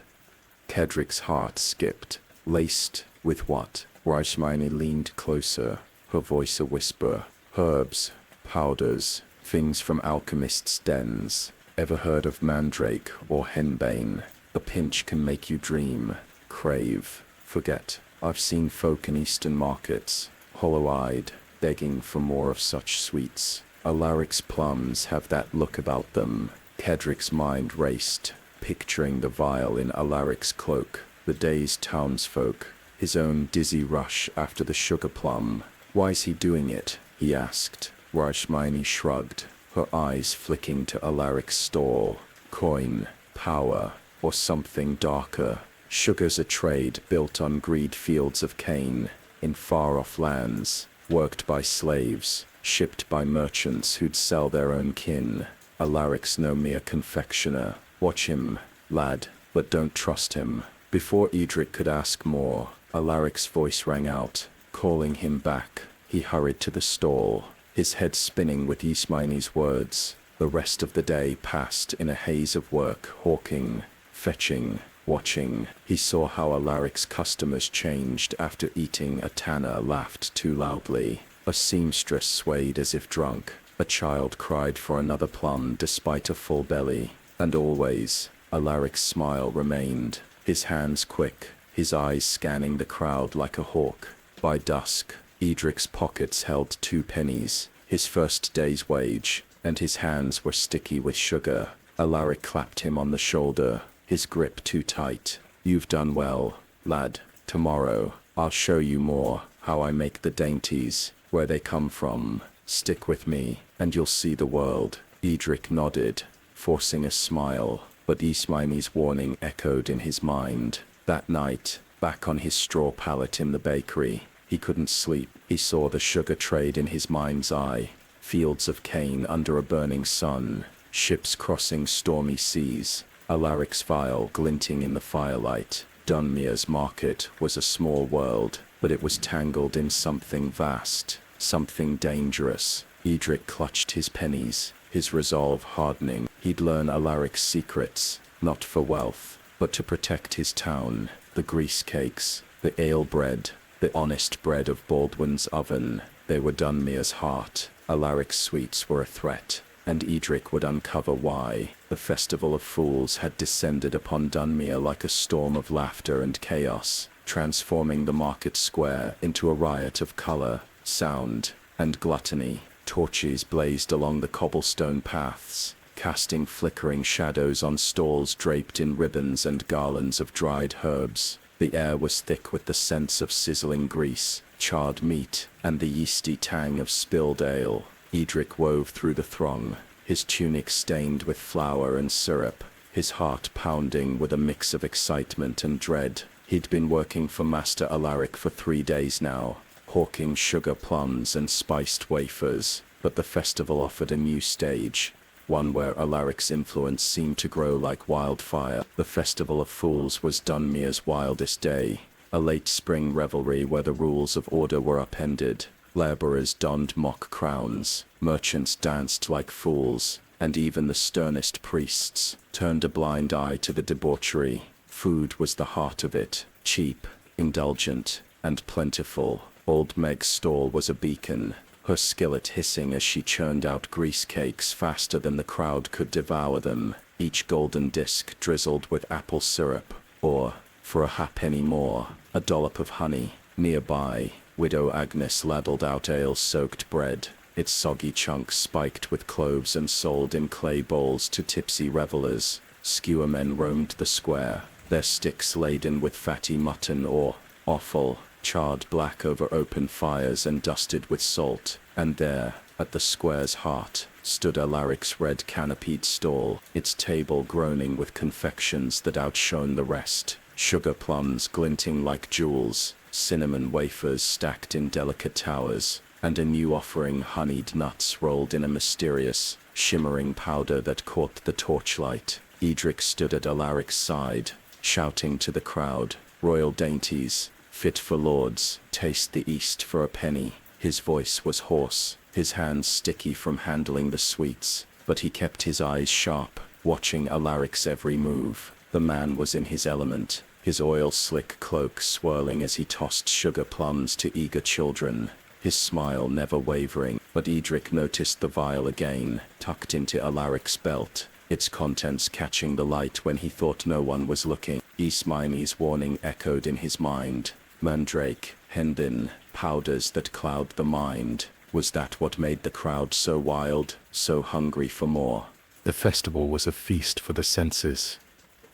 [SPEAKER 3] Kedric's heart skipped. Laced with what? Rashmani leaned closer, her voice a whisper. Herbs, powders, things from alchemists' dens. Ever heard of mandrake or henbane? A pinch can make you dream, crave, forget. I've seen folk in eastern markets, hollow-eyed, begging for more of such sweets. Alaric's plums have that look about them, Kedrick's mind raced, picturing the vial in Alaric's cloak, the dazed townsfolk, his own dizzy rush after the sugar plum. Why's he doing it? He asked. Hermione shrugged, her eyes flicking to Alaric's stall. Coin, power, or something darker. Sugar's a trade built on greed, fields of cane, in far-off lands, worked by slaves, shipped by merchants who'd sell their own kin. Alaric's no mere confectioner. Watch him, lad, but don't trust him. Before Edric could ask more, Alaric's voice rang out, calling him back. He hurried to the stall, his head spinning with Hermione's words. The rest of the day passed in a haze of work, hawking, fetching, watching. He saw how Alaric's customers changed after eating. A tanner laughed too loudly. A seamstress swayed as if drunk. A child cried for another plum despite a full belly. And always, Alaric's smile remained, his hands quick, his eyes scanning the crowd like a hawk. By dusk, Edric's pockets held 2 pennies, his first day's wage, and his hands were sticky with sugar. Alaric clapped him on the shoulder, his grip too tight. You've done well, lad. Tomorrow, I'll show you more, how I make the dainties, where they come from. Stick with me, and you'll see the world. Edric nodded, forcing a smile, but Hermione's warning echoed in his mind. That night, back on his straw pallet in the bakery, he couldn't sleep. He saw the sugar trade in his mind's eye. Fields of cane under a burning sun, ships crossing stormy seas, Alaric's vial glinting in the firelight. Dunmere's market was a small world, but it was tangled in something vast, something dangerous. Edric clutched his pennies, his resolve hardening. He'd learn Alaric's secrets, not for wealth, but to protect his town. The grease cakes, the ale bread, the honest bread of Baldwin's oven, they were Dunmere's heart. Alaric's sweets were a threat, and Edric would uncover why. The Festival of Fools had descended upon Dunmere like a storm of laughter and chaos, transforming the market square into a riot of color, sound, and gluttony. Torches blazed along the cobblestone paths, casting flickering shadows on stalls draped in ribbons and garlands of dried herbs. The air was thick with the scents of sizzling grease, charred meat, and the yeasty tang of spilled ale. Edric wove through the throng, his tunic stained with flour and syrup, his heart pounding with a mix of excitement and dread. He'd been working for Master Alaric for 3 days now, hawking sugar plums and spiced wafers, but the festival offered a new stage, one where Alaric's influence seemed to grow like wildfire. The Festival of Fools was Dunmere's wildest day, a late spring revelry where the rules of order were upended. Laborers donned mock crowns, merchants danced like fools, and even the sternest priests turned a blind eye to the debauchery. Food was the heart of it, cheap, indulgent, and plentiful. Old Meg's stall was a beacon, her skillet hissing as she churned out grease cakes faster than the crowd could devour them, each golden disc drizzled with apple syrup, or, for a halfpenny more, a dollop of honey. Nearby, Widow Agnes ladled out ale-soaked bread, its soggy chunks spiked with cloves and sold in clay bowls to tipsy revelers. Skewermen roamed the square, their sticks laden with fatty mutton or offal, charred black over open fires and dusted with salt. And there, at the square's heart, stood Alaric's red canopied stall, its table groaning with confections that outshone the rest. Sugar plums glinting like jewels, cinnamon wafers stacked in delicate towers, and a new offering honeyed nuts rolled in a mysterious, shimmering powder that caught the torchlight. Edric stood at Alaric's side, shouting to the crowd, "Royal dainties, fit for lords, taste the East for a penny." His voice was hoarse, his hands sticky from handling the sweets, but he kept his eyes sharp, watching Alaric's every move. The man was in his element, his oil-slick cloak swirling as he tossed sugar plums to eager children, his smile never wavering. But Edric noticed the vial again, tucked into Alaric's belt, its contents catching the light when he thought no one was looking. Hermione's warning echoed in his mind. Mandrake, hendin, powders that cloud the mind. Was that what made the crowd so wild, so hungry for more?
[SPEAKER 1] The festival was a feast for the senses,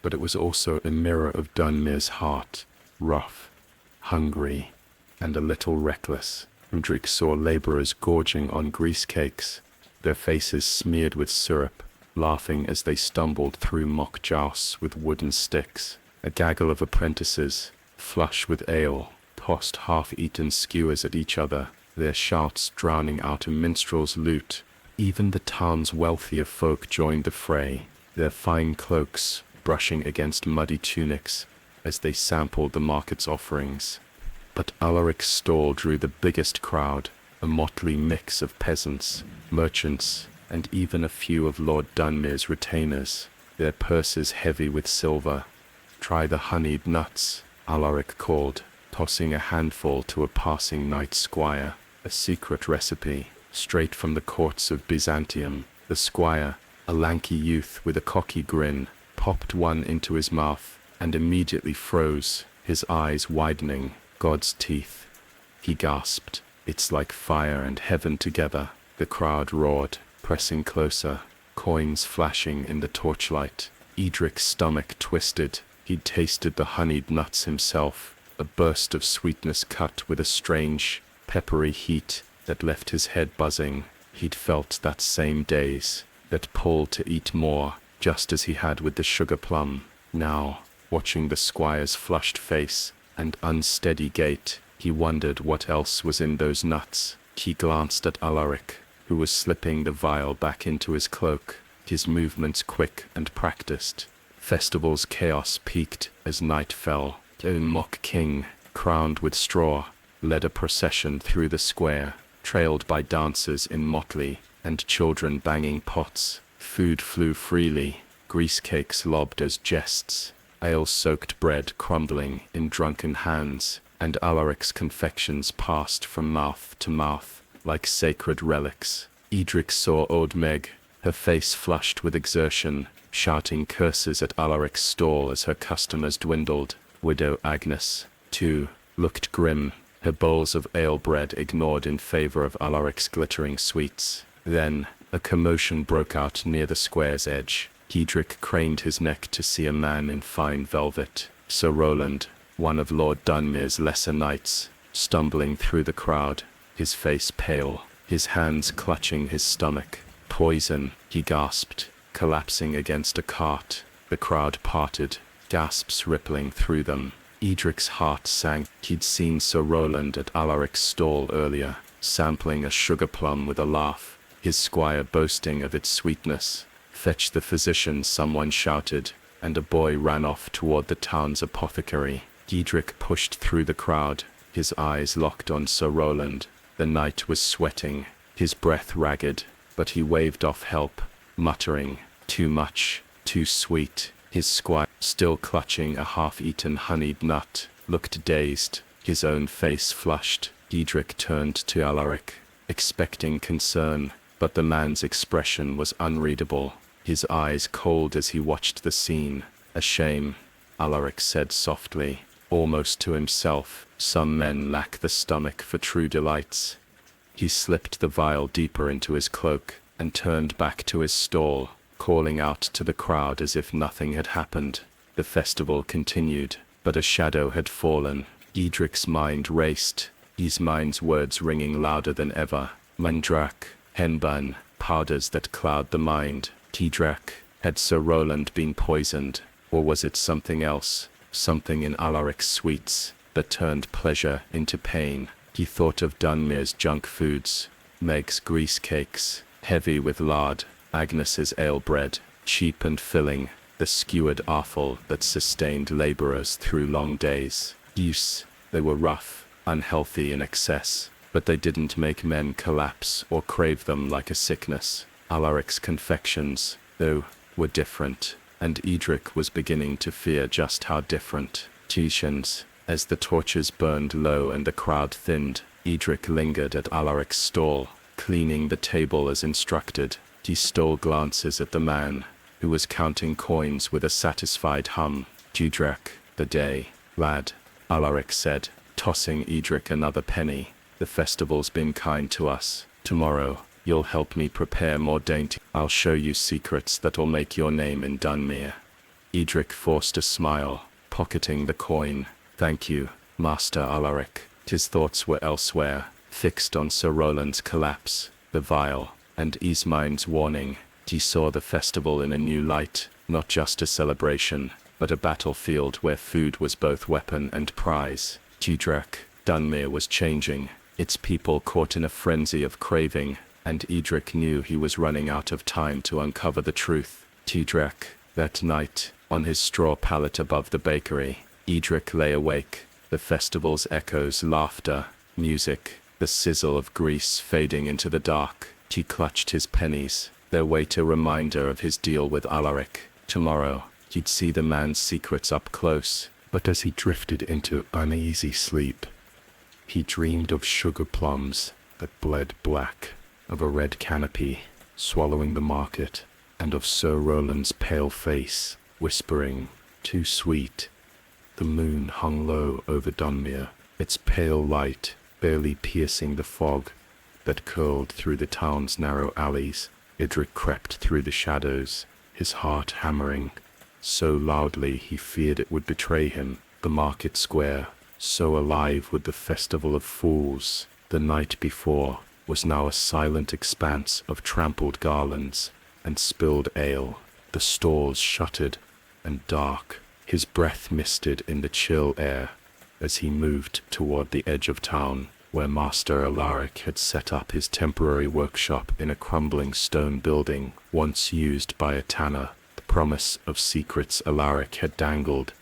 [SPEAKER 1] but it was also a mirror of Dunmere's heart, rough, hungry, and a little reckless. Hendrik saw laborers gorging on grease cakes, their faces smeared with syrup, laughing as they stumbled through mock jousts with wooden sticks. A gaggle of apprentices, flush with ale, tossed half-eaten skewers at each other, their shouts drowning out a minstrel's lute. Even the town's wealthier folk joined the fray, their fine cloaks brushing against muddy tunics as they sampled the market's offerings. But Alaric's stall drew the biggest crowd, a motley mix of peasants, merchants, and even a few of Lord Dunmere's retainers, their purses heavy with silver. "Try the honeyed nuts," Alaric called, tossing a handful to a passing knight squire, a secret recipe, straight from the courts of Byzantium. The squire, a lanky youth with a cocky grin, popped one into his mouth and immediately froze, his eyes widening. "God's teeth," he gasped. "It's like fire and heaven together." The crowd roared, pressing closer, coins flashing in the torchlight. Edric's stomach twisted. He'd tasted the honeyed nuts himself, a burst of sweetness cut with a strange, peppery heat that left his head buzzing. He'd felt that same daze, that pull to eat more, just as he had with the sugar plum. Now, watching the squire's flushed face and unsteady gait, he wondered what else was in those nuts. He glanced at Alaric, who was slipping the vial back into his cloak, his movements quick and practiced. Festival's chaos peaked as night fell. A mock king, crowned with straw, led a procession through the square, trailed by dancers in motley and children banging pots. Food flew freely, grease cakes lobbed as jests, ale-soaked bread crumbling in drunken hands, and Alaric's confections passed from mouth to mouth like sacred relics. Edric saw old Meg, her face flushed with exertion, shouting curses at Alaric's stall as her customers dwindled. Widow Agnes, too, looked grim, her bowls of ale bread ignored in favor of Alaric's glittering sweets. Then, a commotion broke out near the square's edge. Edric craned his neck to see a man in fine velvet, Sir Roland, one of Lord Dunmere's lesser knights, stumbling through the crowd, his face pale, his hands clutching his stomach. "Poison," he gasped, collapsing against a cart. The crowd parted, gasps rippling through them. Edric's heart sank. He'd seen Sir Roland at Alaric's stall earlier, sampling a sugar plum with a laugh, his squire boasting of its sweetness. "Fetch the physician," someone shouted, and a boy ran off toward the town's apothecary. Edric pushed through the crowd, his eyes locked on Sir Roland. The knight was sweating, his breath ragged, but he waved off help, muttering, "Too much, too sweet." His squire, still clutching a half-eaten honeyed nut, looked dazed, his own face flushed. Edric turned to Alaric, expecting concern, but the man's expression was unreadable, his eyes cold as he watched the scene. "A shame," Alaric said softly, almost to himself. "Some men lack the stomach for true delights." He slipped the vial deeper into his cloak and turned back to his stall, calling out to the crowd as if nothing had happened. The festival continued, but a shadow had fallen. Edric's mind raced, his mind's words ringing louder than ever. Mandrak, henbane, powders that cloud the mind. Tidrak, had Sir Roland been poisoned, or was it something else, something in Alaric's sweets that turned pleasure into pain? He thought of Dunmere's junk foods, Meg's grease cakes, heavy with lard, Agnes's ale bread, cheap and filling, the skewered offal that sustained laborers through long days. Yes, they were rough, unhealthy in excess, but they didn't make men collapse or crave them like a sickness. Alaric's confections, though, were different, and Edric was beginning to fear just how different. Titians, as the torches burned low and the crowd thinned, Edric lingered at Alaric's stall, cleaning the table as instructed. He stole glances at the man, who was counting coins with a satisfied hum. "Tudrak, the day, lad," Alaric said, tossing Edric another penny. "The festival's been kind to us. Tomorrow, you'll help me prepare more dainty."
[SPEAKER 2] I'll show you secrets that'll make your name in Dunmere. Edric forced a smile, pocketing the coin. Thank you, Master Alaric. His thoughts were elsewhere, fixed on Sir Roland's collapse, the vial, and Ismine's warning. He saw the festival in a new light, not just a celebration, but a battlefield where food was both weapon and prize. Dunmere was changing, its people caught in a frenzy of craving, and Edric knew he was running out of time to uncover the truth. That night, on his straw pallet above the bakery, Edric lay awake, the festival's echoes, laughter, music, the sizzle of grease fading into the dark. He clutched his pennies, their weight a reminder of his deal with Alaric. Tomorrow, he'd see the man's secrets up close.
[SPEAKER 1] But as he drifted into uneasy sleep, he dreamed of sugar plums that bled black, of a red canopy swallowing the market, and of Sir Roland's pale face, whispering, "Too sweet." The moon hung low over Dunmere, its pale light barely piercing the fog that curled through the town's narrow alleys. Edric crept through the shadows, his heart hammering so loudly he feared it would betray him. The market square, so alive with the festival of fools the night before, was now a silent expanse of trampled garlands and spilled ale. The stalls shuttered and dark. His breath misted in the chill air as he moved toward the edge of town, where Master Alaric had set up his temporary workshop in a crumbling stone building once used by a tanner. The promise of secrets Alaric had dangled,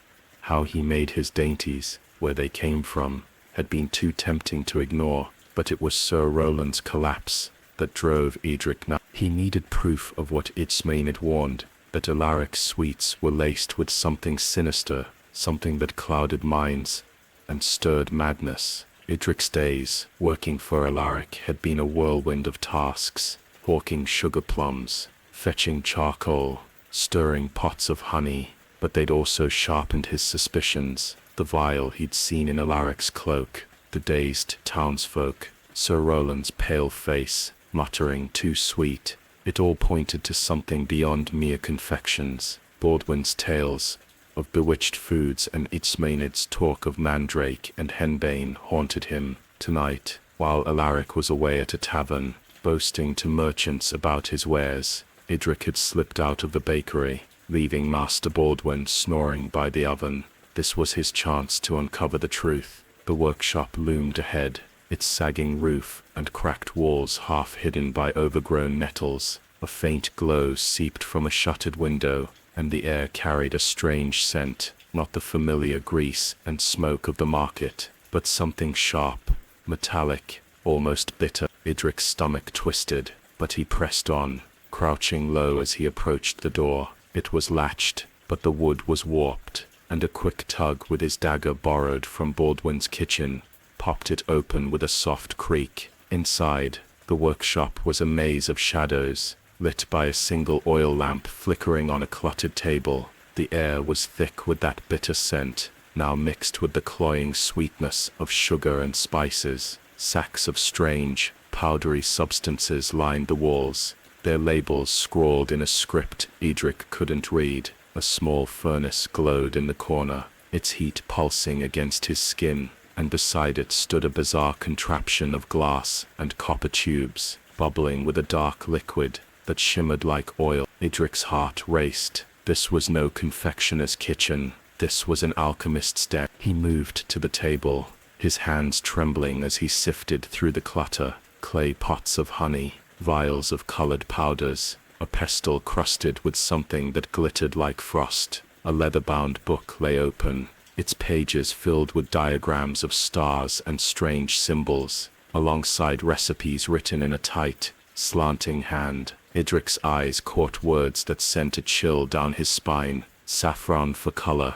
[SPEAKER 1] how he made his dainties, where they came from, had been too tempting to ignore, but it was Sir Roland's collapse that drove Edric now. He needed proof of what Ismene had warned, that Alaric's sweets were laced with something sinister, something that clouded minds and stirred madness. Edric's days, working for Alaric, had been a whirlwind of tasks, hawking sugar plums, fetching charcoal, stirring pots of honey, but they'd also sharpened his suspicions. The vial he'd seen in Alaric's cloak, the dazed townsfolk, Sir Roland's pale face, muttering, "Too sweet." It all pointed to something beyond mere confections. Baldwin's tales of bewitched foods and Ismane's talk of mandrake and henbane haunted him. Tonight, while Alaric was away at a tavern, boasting to merchants about his wares, Edric had slipped out of the bakery, leaving Master Baldwin snoring by the oven. This was his chance to uncover the truth. The workshop loomed ahead, its sagging roof and cracked walls half hidden by overgrown nettles. A faint glow seeped from a shuttered window, and the air carried a strange scent, not the familiar grease and smoke of the market, but something sharp, metallic, almost bitter. Edric's stomach twisted, but he pressed on, crouching low as he approached the door. It was latched, but the wood was warped, and a quick tug with his dagger borrowed from Baldwin's kitchen popped it open with a soft creak. Inside, the workshop was a maze of shadows, lit by a single oil lamp flickering on a cluttered table. The air was thick with that bitter scent, now mixed with the cloying sweetness of sugar and spices. Sacks of strange, powdery substances lined the walls, their labels scrawled in a script Edric couldn't read. A small furnace glowed in the corner, its heat pulsing against his skin, and beside it stood a bizarre contraption of glass and copper tubes, bubbling with a dark liquid that shimmered like oil. Edric's heart raced. This was no confectioner's kitchen. This was an alchemist's den. He moved to the table, his hands trembling as he sifted through the clutter. Clay pots of honey, vials of colored powders, a pestle crusted with something that glittered like frost. A leather-bound book lay open, its pages filled with diagrams of stars and strange symbols, alongside recipes written in a tight, slanting hand. Edric's eyes caught words that sent a chill down his spine. Saffron for color,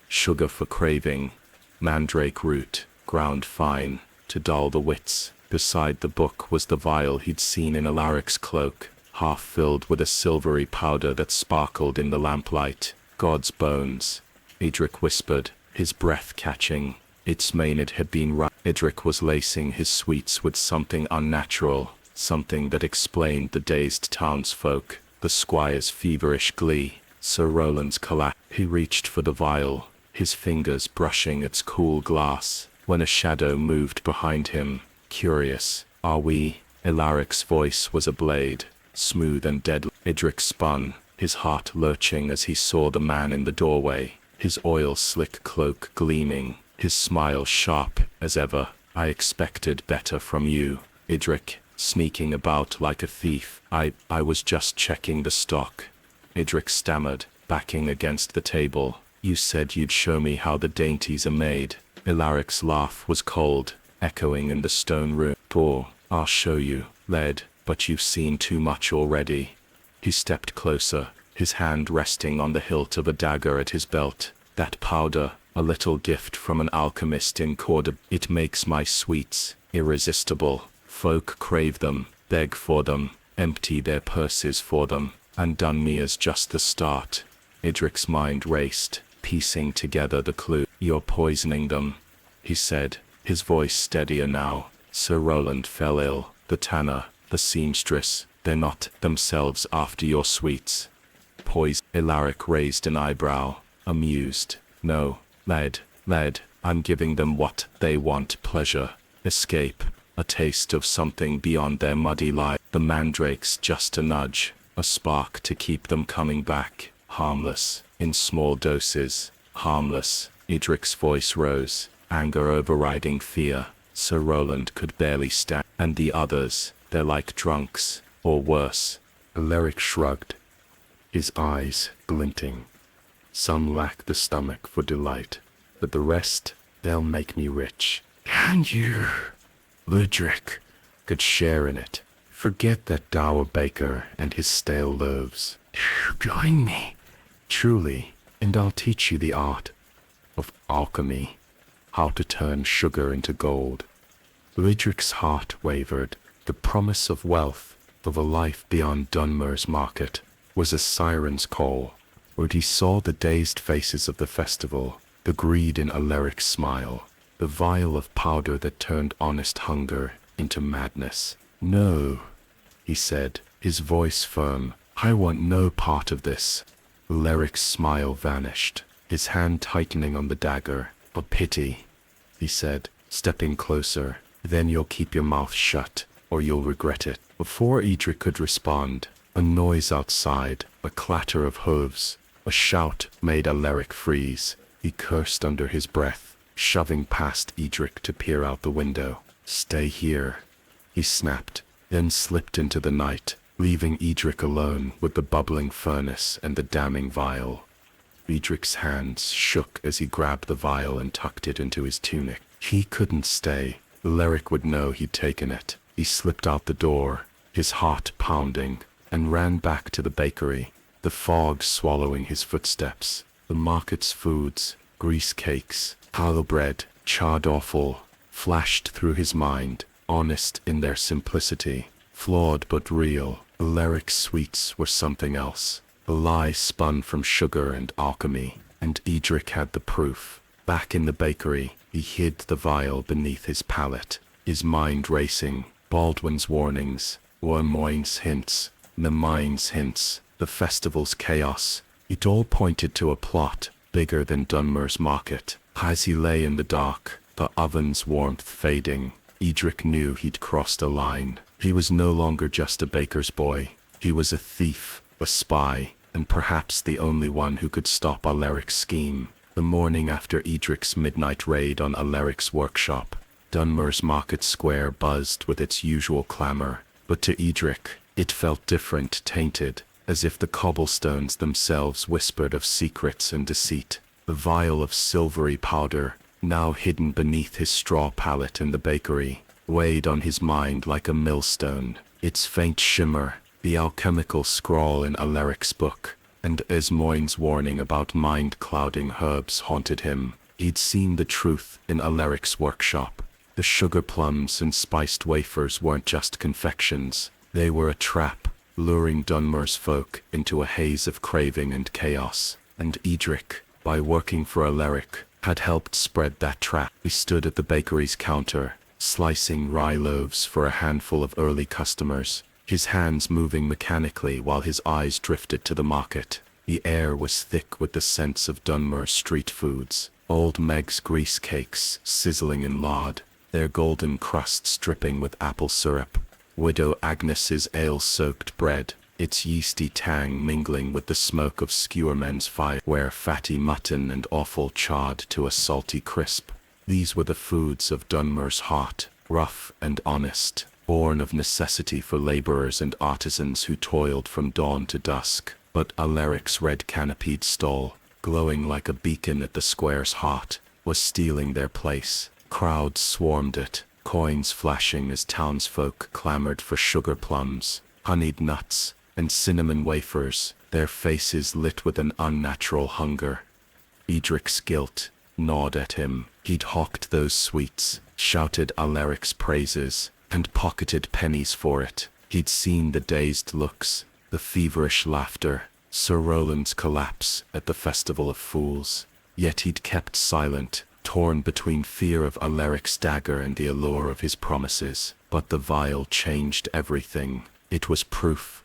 [SPEAKER 1] sugar for craving, mandrake root, ground fine, to dull the wits. Beside the book was the vial he'd seen in Alaric's cloak, half filled with a silvery powder that sparkled in the lamplight. God's bones, Edric whispered, his breath catching. Its Maynard had been right. Edric was lacing his sweets with something unnatural,
[SPEAKER 2] something that explained the dazed townsfolk, the squire's feverish glee, Sir Roland's collapse. He reached for the vial, his fingers brushing its cool glass, when a shadow moved behind him. Curious, are we? Alaric's voice was a blade, smooth and deadly. Idrik spun, his heart lurching as he saw the man in the doorway, his oil-slick cloak gleaming, his smile sharp as ever. I expected better from you, Idrik, sneaking about like a thief. I was just checking the stock. Idrik stammered, backing against the table. You said you'd show me how the dainties are made. Alaric's laugh was cold, echoing in the stone room. Poor, I'll show you, lad, but you've seen too much already. He stepped closer, his hand resting on the hilt of a dagger at his belt. That powder, a little gift from an alchemist in Cordoba. It makes my sweets irresistible. Folk crave them, beg for them, empty their purses for them, and Dunmere's just the start. Idrik's mind raced, piecing together the clue. You're poisoning them, he said, his voice steadier now. Sir Roland fell ill, the tanner, the seamstress, they're not themselves after your sweets. Poison. Alaric raised an eyebrow, amused. No, lad, I'm giving them what they want: pleasure, escape, a taste of something beyond their muddy life. The mandrake's just a nudge, a spark to keep them coming back. Harmless, in small doses, harmless. Idrik's voice rose, anger overriding fear. Sir Roland could barely stand. And the others, they're like drunks, or worse.
[SPEAKER 1] Alaric shrugged, his eyes glinting. Some lack the stomach for delight, but the rest, they'll make me rich. And you, Ludric, could share in it. Forget that dour baker and his stale loaves. Join me, truly, and I'll teach you the art of alchemy, how to turn sugar into gold. Ludric's heart wavered. The promise of wealth, of a life beyond Dunmer's market, was a siren's call. Where he saw the dazed faces of the festival, the greed in Alaric's smile, the vial of powder that turned honest hunger into madness. No, he said, his voice firm, I want no part of this. Alaric's smile vanished, his hand tightening on the dagger. But pity, he said, stepping closer, then you'll keep your mouth shut, or you'll regret it. Before Idrik could respond, a noise outside, a clatter of hooves, a shout made Alaric freeze. He cursed under his breath, shoving past Idrik to peer out the window. Stay here, he snapped, then slipped into the night, leaving Idrik alone with the bubbling furnace and the damning vial. Idrik's hands shook as he grabbed the vial and tucked it into his tunic. He couldn't stay. Alaric would know he'd taken it. He slipped out the door, his heart pounding, and ran back to the bakery, the fog swallowing his footsteps. The market's foods, grease cakes, hollow bread, charred offal, flashed through his mind, honest in their simplicity, flawed but real. Alaric's sweets were something else, a lie spun from sugar and alchemy, and Idrik had the proof. Back in the bakery, he hid the vial beneath his pallet, his mind racing. Baldwin's warnings, Wormoyne's hints, Nemine's hints, the festival's chaos. It all pointed to a plot bigger than Dunmer's market. As he lay in the dark, the oven's warmth fading, Idrik knew he'd crossed a line. He was no longer just a baker's boy. He was a thief, a spy, and perhaps the only one who could stop Alaric's scheme. The morning after Idrik's midnight raid on Alaric's workshop, Dunmer's market square buzzed with its usual clamor, but to Idrik, it felt different, tainted, as if the cobblestones themselves whispered of secrets and deceit. The vial of silvery powder, now hidden beneath his straw pallet in the bakery, weighed on his mind like a millstone. Its faint shimmer, the alchemical scrawl in Alaric's book, and Esmoyne's warning about mind-clouding herbs haunted him. He'd seen the truth in Alaric's workshop. The sugar plums and spiced wafers weren't just confections. They were a trap, luring Dunmer's folk into a haze of craving and chaos. And Idrik, by working for Alaric, had helped spread that trap. He stood at the bakery's counter,
[SPEAKER 2] slicing rye loaves for a handful of early customers, his hands moving mechanically while his eyes drifted to the market. The air was thick with the scents of Dunmer street foods. Old Meg's grease cakes sizzling in lard, their golden crusts dripping with apple syrup. Widow Agnes's ale-soaked bread, its yeasty tang mingling with the smoke of skewermen's fire, where fatty mutton and offal charred to a salty crisp. These were the foods of Dunmer's heart, rough and honest, born of necessity for laborers and artisans who toiled from dawn to dusk. But Alaric's red-canopied stall, glowing like a beacon at the square's heart, was stealing their place. Crowds swarmed it, coins flashing as townsfolk clamored for sugar plums, honeyed nuts, and cinnamon wafers, their faces lit with an unnatural hunger. Edric's guilt gnawed at him. He'd hawked those sweets, shouted Alaric's praises, and pocketed pennies for it. He'd seen the dazed looks, the feverish laughter, Sir Roland's collapse at the Festival of Fools. Yet he'd kept silent, torn between fear of Alaric's dagger and the allure of his promises. But the vial changed everything. It was proof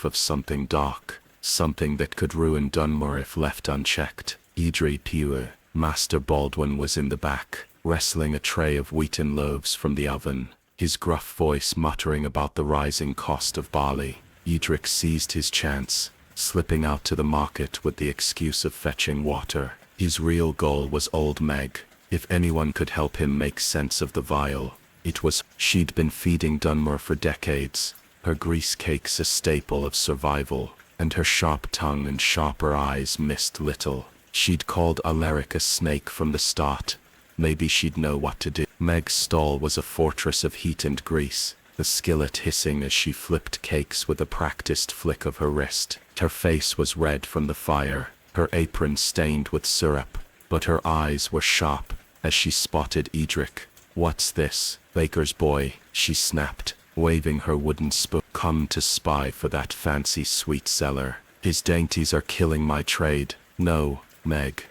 [SPEAKER 2] of something dark, something that could ruin Dunmore if left unchecked. Idre Pure, Master Baldwin was in the back, wrestling a tray of wheaten loaves from the oven, his gruff voice muttering about the rising cost of barley. Edric seized his chance, slipping out to the market with the excuse of fetching water. His real goal was old Meg. If anyone could help him make sense of the vial, it was. She'd been feeding Dunmore for decades, her grease cakes a staple of survival, and her sharp tongue and sharper eyes missed little. She'd called Alaric a snake from the start. Maybe she'd know what to do. Meg's stall was a fortress of heat and grease, the skillet hissing as she flipped cakes with a practiced flick of her wrist. Her face was red from the fire, her apron stained with syrup, but her eyes were sharp as she spotted Edric. "What's this, baker's boy?" she snapped, waving her wooden spoon. "Come to spy for that fancy sweet seller. His dainties are killing my trade." "No, Meg,"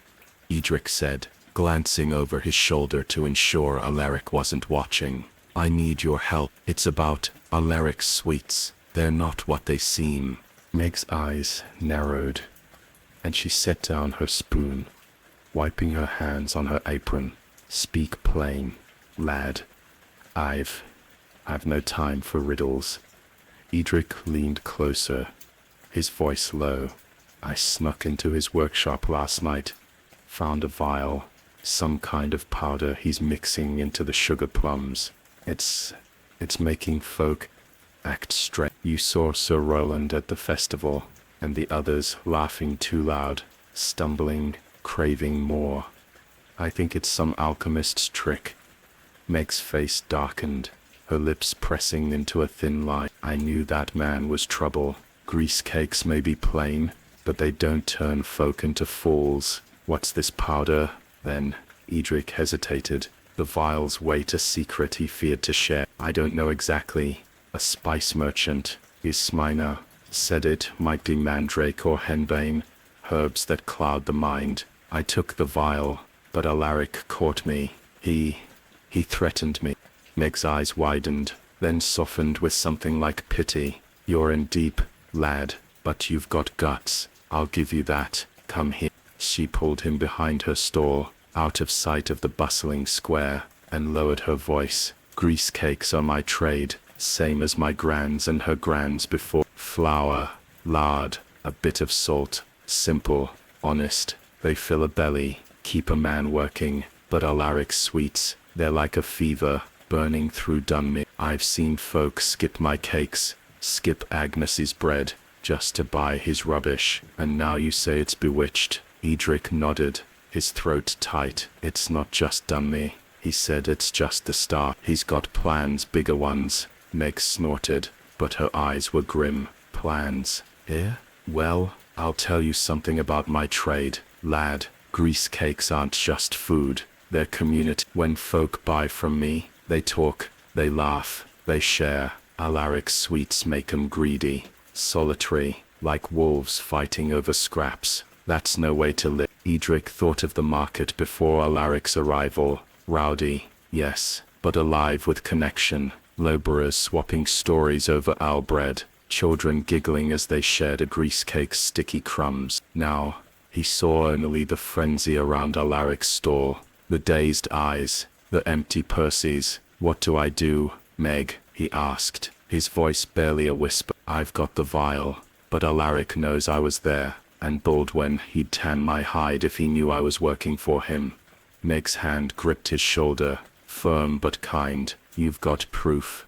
[SPEAKER 2] Edric said, glancing over his shoulder to ensure Alaric wasn't watching. "I need your help. It's about Alaric's sweets. They're not what they seem."
[SPEAKER 1] Meg's eyes narrowed, and she set down her spoon, wiping her hands on her apron. "Speak plain, lad. I've no time for riddles." Edric leaned closer, his voice low. "I snuck into his workshop last night, found a vial, some kind of powder he's mixing into the sugar plums. It's making folk act strange. You saw Sir Roland at the festival, and the others laughing too loud, stumbling, craving more. I think it's some alchemist's trick." Meg's face darkened, her lips pressing into a thin line. "I knew that man was trouble. Grease cakes may be plain, but they don't turn folk into fools. What's this powder, then?" Edric hesitated. The vial's weight a secret he feared to share. "I don't know exactly. A spice merchant, Ismina, said it might be mandrake or henbane, herbs that cloud the mind. I took the vial, but Alaric caught me. He threatened me." Meg's eyes widened, then softened with something like pity. "You're in deep, lad, but you've got guts. I'll give you that. Come here." She pulled him behind her stall, out of sight of the bustling square, and lowered her voice. "Grease cakes are my trade, same as my grands and her grands before. Flour, lard, a bit of salt, simple, honest. They fill a belly, keep a man working. But Alaric's sweets, they're like a fever, burning through Dunmere. I've seen folks skip my cakes, skip Agnes's bread, just to buy his rubbish. And now you say it's bewitched." Edric nodded, his throat tight. "It's not just Dunmere," he said. "It's just the start. He's got plans, bigger ones." Meg snorted, but her eyes were grim. "Plans, eh? Well, I'll tell you something about my trade, lad. Grease cakes aren't just food, they're community. When folk buy from me, they talk, they laugh, they share. Alaric's sweets make 'em greedy, solitary, like wolves fighting over scraps. That's no way to live." Edric thought of the market before Alaric's arrival. Rowdy, yes,
[SPEAKER 2] but alive with connection. Laborers swapping stories over our bread, children giggling as they shared a grease cake's sticky crumbs. Now, he saw only the frenzy around Alaric's store, the dazed eyes, the empty purses. "What do I do, Meg?" he asked, his voice barely a whisper. "I've got the vial, but Alaric knows I was there, and Baldwin, he'd tan my hide if he knew I was working for him." Meg's hand gripped his shoulder, firm but kind. "You've got proof.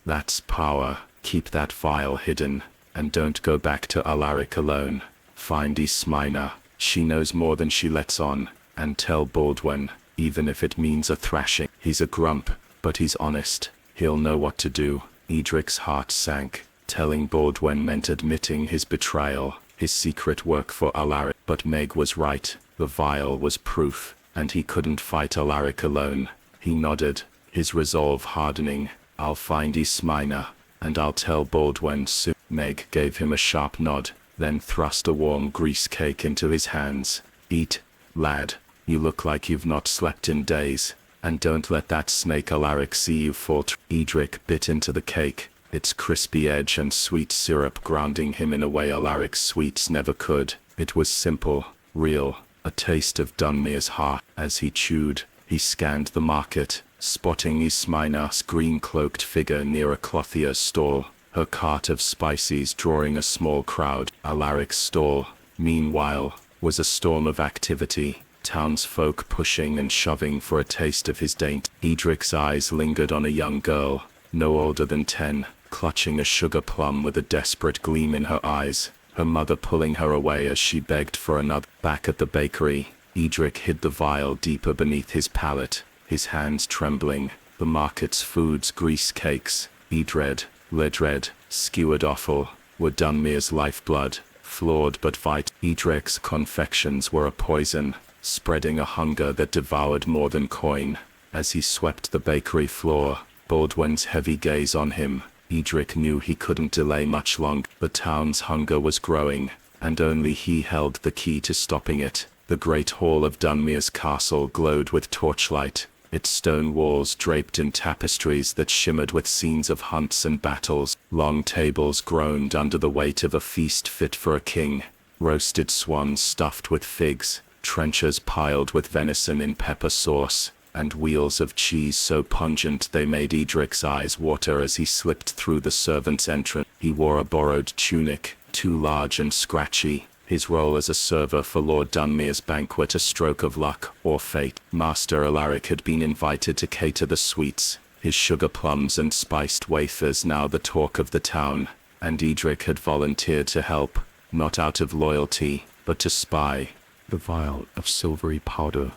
[SPEAKER 2] That's power. Keep that vial hidden, and don't go back to Alaric alone. Find Ismina. She knows more than she lets on, and tell Baldwin, even if it means a thrashing. He's a grump, but he's honest. He'll know what to do." Edric's heart sank. Telling Baldwin meant admitting his betrayal, his secret work for Alaric. But Meg was right. The vial was proof, and he couldn't fight Alaric alone. He nodded, his resolve hardening. "I'll find Ismina, and I'll tell Baldwin soon." Meg gave him a sharp nod, then thrust a warm grease cake into his hands. "Eat, lad. You look like you've not slept in days. And don't let that snake Alaric see you fall." Edric bit into the cake, its crispy edge and sweet syrup grounding him in a way Alaric's sweets never could. It was simple, real, a taste of Dunmere's heart. As he chewed, he scanned the market, spotting Ismina's green-cloaked figure near a clothier's stall, her cart of spices drawing a small crowd. Alaric's stall, meanwhile, was a storm of activity, townsfolk pushing and shoving for a taste of his dainty. Edric's eyes lingered on a young girl, no older than 10, clutching a sugar plum with a desperate gleam in her eyes, her mother pulling her away as she begged for another. Back at the bakery, Edric hid the vial deeper beneath his palate, his hands trembling. The market's foods, grease cakes, ledred, skewered offal, were Dunmere's lifeblood, flawed but vital. Edric's confections were a poison, spreading a hunger that devoured more than coin. As he swept the bakery floor, Baldwin's heavy gaze on him, Edric knew he couldn't delay much longer. The town's hunger was growing, and only he held the key to stopping it. The great hall of Dunmere's castle glowed with torchlight, its stone walls draped in tapestries that shimmered with scenes of hunts and battles. Long tables groaned under the weight of a feast fit for a king, roasted swans stuffed with figs, trenchers piled with venison in pepper sauce, and wheels of cheese so pungent they made Edric's eyes water as he slipped through the servant's entrance. He wore a borrowed tunic, too large and scratchy, his role as a server for Lord Dunmere's banquet a stroke of luck or fate. Master Alaric had been invited to cater the sweets, his sugar plums and spiced wafers now the talk of the town, and Edric had volunteered to help, not out of loyalty, but to spy.
[SPEAKER 1] The vial of silvery powder,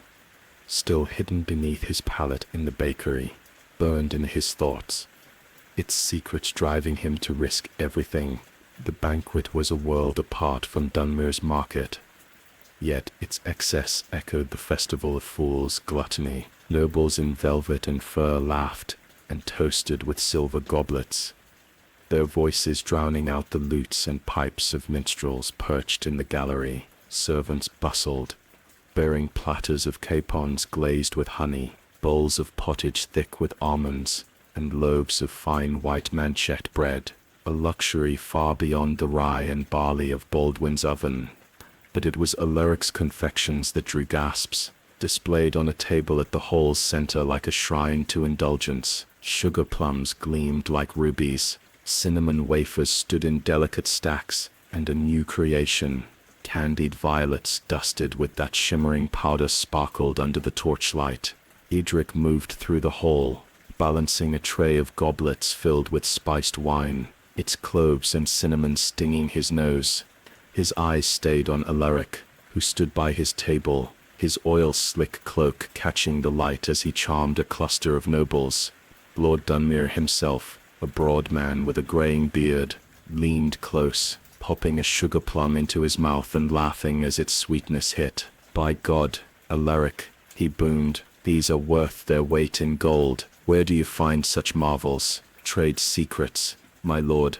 [SPEAKER 1] still hidden beneath his palate in the bakery, burned in his thoughts, its secrets driving him to risk everything. The banquet was a world apart from Dunmere's market, yet its excess echoed the festival of fools' gluttony. Nobles in velvet and fur laughed and toasted with silver goblets, their voices drowning out the lutes and pipes of minstrels perched in the gallery. Servants bustled, bearing platters of capons glazed with honey, bowls of pottage thick with almonds, and loaves of fine white manchette bread, a luxury far beyond the rye and barley of Baldwin's oven. But it was Alaric's confections that drew gasps, displayed on a table at the hall's center like a shrine to indulgence. Sugar plums gleamed like rubies, cinnamon wafers stood in delicate stacks, and a new creation, candied violets dusted with that shimmering powder, sparkled under the torchlight. Edric moved through the hall, balancing a tray of goblets filled with spiced wine, its cloves and cinnamon stinging his nose. His eyes stayed on Alaric, who stood by his table, his oil-slick cloak catching the light as he charmed a cluster of nobles. Lord Dunmere himself, a broad man with a graying beard, leaned close, popping a sugar plum into his mouth and laughing as its sweetness hit. "By God, Alaric," he boomed, "these are worth their weight in gold. Where do you find such marvels? Trade secrets, my lord,"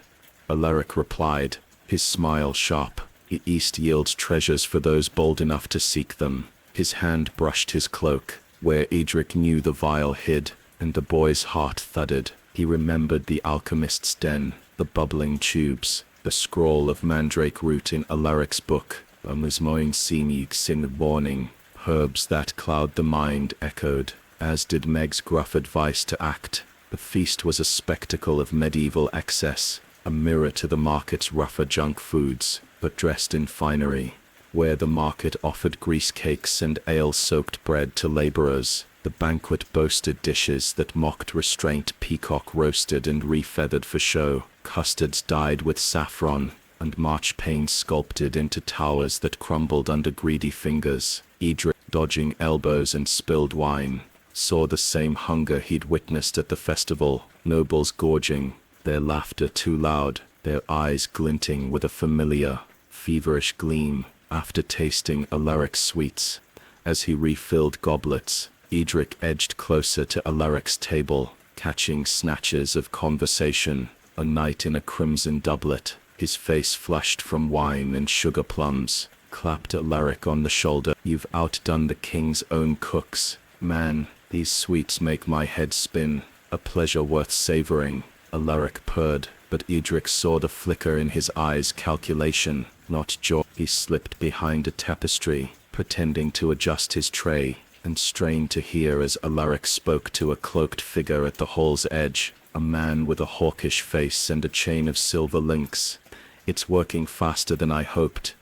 [SPEAKER 1] Alaric replied, his smile sharp. "The East yields treasures for those bold enough to seek them." His hand brushed his cloak, where Edric knew the vial hid,
[SPEAKER 2] and the boy's heart thudded. He remembered the alchemist's den, the bubbling tubes, the scroll of mandrake root in Alaric's book, Mismoin Sinig sin warning. Herbs that cloud the mind echoed, as did Meg's gruff advice to act. The feast was a spectacle of medieval excess, a mirror to the market's rougher junk foods, but dressed in finery. Where the market offered grease cakes and ale-soaked bread to laborers, the banquet boasted dishes that mocked restraint, peacock roasted and refeathered for show, custards dyed with saffron, and marchpane sculpted into towers that crumbled under greedy fingers. Edric, dodging elbows and spilled wine, saw the same hunger he'd witnessed at the festival, nobles gorging, their laughter too loud, their eyes glinting with a familiar, feverish gleam, after tasting Alaric's sweets. As he refilled goblets, Edric edged closer to Alaric's table, catching snatches of conversation. A knight in a crimson doublet, his face flushed from wine and sugar plums, clapped Alaric on the shoulder. "You've outdone the king's own cooks. Man, these sweets make my head spin. A pleasure worth savoring," Alaric purred, but Edric saw the flicker in his eyes. Calculation, not joy. He slipped behind a tapestry, pretending to adjust his tray, and strained to hear as Alaric spoke to a cloaked figure at the hall's edge, a man with a hawkish face and a chain of silver links. "It's working faster than I hoped,"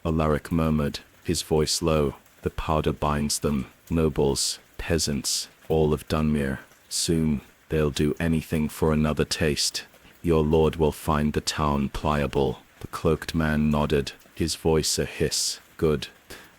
[SPEAKER 2] Alaric murmured, his voice low. "The powder binds them, nobles, peasants, all of Dunmere. Soon, they'll do anything for another taste. Your lord will find the town pliable." The cloaked man nodded, his voice a hiss. "Good.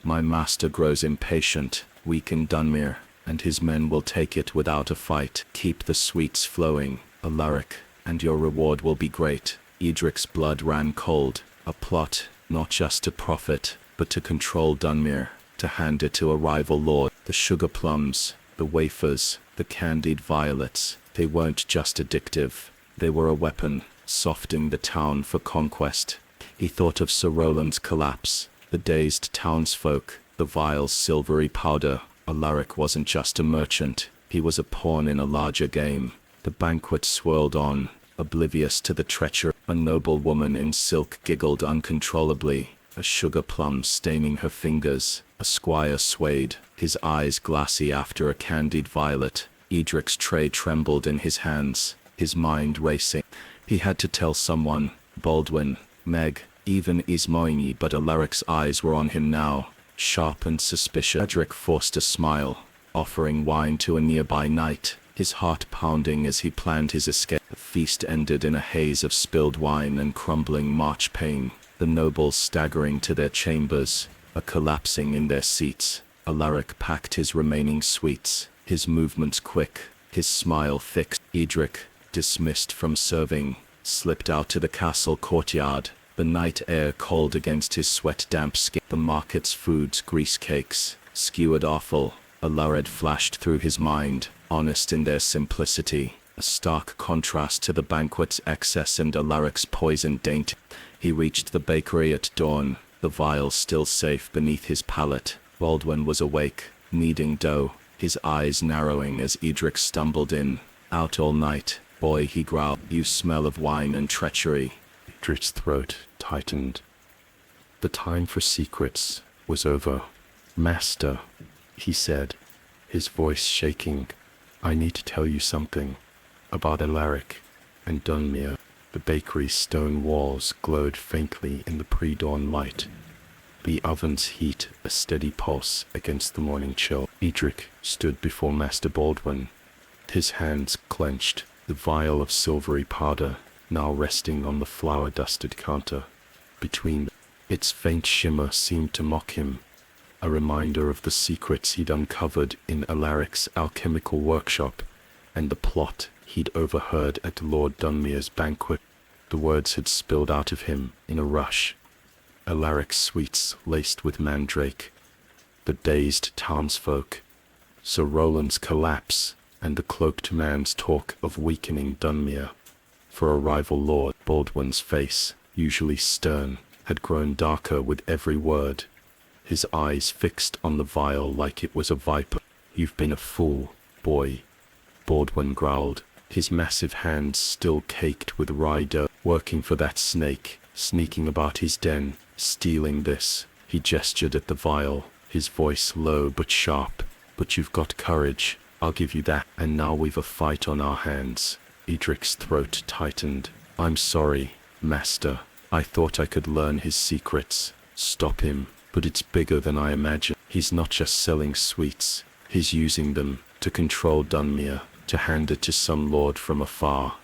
[SPEAKER 2] My master grows impatient, weak in Dunmere, and his men will take it without a fight. Keep the sweets flowing, Alaric, and your reward will be great." Edric's blood ran cold. A plot, not just to profit, but to control Dunmere, to hand it to a rival lord. The sugar plums, the wafers, the candied violets, they weren't just addictive. They were a weapon, softening the town for conquest. He thought of Sir Roland's collapse, the dazed townsfolk, the vile silvery powder. Alaric wasn't just a merchant, he was a pawn in a larger game. The banquet swirled on, oblivious to the treachery. A noble woman in silk giggled uncontrollably, a sugar plum staining her fingers. A squire swayed, his eyes glassy after a candied violet. Edric's tray trembled in his hands, his mind racing. He had to tell someone, Baldwin, Meg, even Ismoini, but Alaric's eyes were on him now, sharp and suspicious. Edric forced a smile, offering wine to a nearby knight, his heart pounding as he planned his escape. The feast ended in a haze of spilled wine and crumbling marchpane, the nobles staggering to their chambers, collapsing in their seats. Alaric packed his remaining sweets, his movements quick, his smile fixed. Edric, dismissed from serving, slipped out to the castle courtyard, the night air cold against his sweat-damp skin. The market's foods, grease cakes, skewered offal. Alaric flashed through his mind, honest in their simplicity, a stark contrast to the banquet's excess and Alaric's poisoned dainty. He reached the bakery at dawn, the vial still safe beneath his palate. Baldwin was awake, kneading dough, his eyes narrowing as Edric stumbled in. "Out all night, boy," he growled. "You smell of wine and treachery."
[SPEAKER 1] Edric's throat tightened. The time for secrets was over. "Master," he said, his voice shaking, "I need to tell you something about Alaric and Dunmere." The bakery's stone walls glowed faintly in the pre-dawn light, the oven's heat a steady pulse against the morning chill. Edric stood before Master Baldwin, his hands clenched, the vial of silvery powder now resting on the flour-dusted counter. Between its faint shimmer seemed to mock him, a reminder of the secrets he'd uncovered in Alaric's alchemical workshop and the plot he'd overheard at Lord Dunmere's banquet. The words had spilled out of him in a rush. Alaric's sweets laced with mandrake, the dazed townsfolk, Sir Roland's collapse, and the cloaked man's talk of weakening Dunmere. For a rival lord, Baldwin's face, usually stern, had grown darker with every word, his eyes fixed on the vial like it was a viper. "You've been a fool, boy,"
[SPEAKER 2] Baldwin growled, his massive hands still caked with rye dough. Working for that snake, sneaking about his den, stealing this. He gestured at the vial, his voice low but sharp. But you've got courage, I'll give you that. And now we've a fight on our hands. Edric's throat tightened. I'm sorry, Master. I thought I could learn his secrets. Stop him, but it's bigger than I imagined. He's not just selling sweets. He's using them to control Dunmere, to hand it to some lord from afar.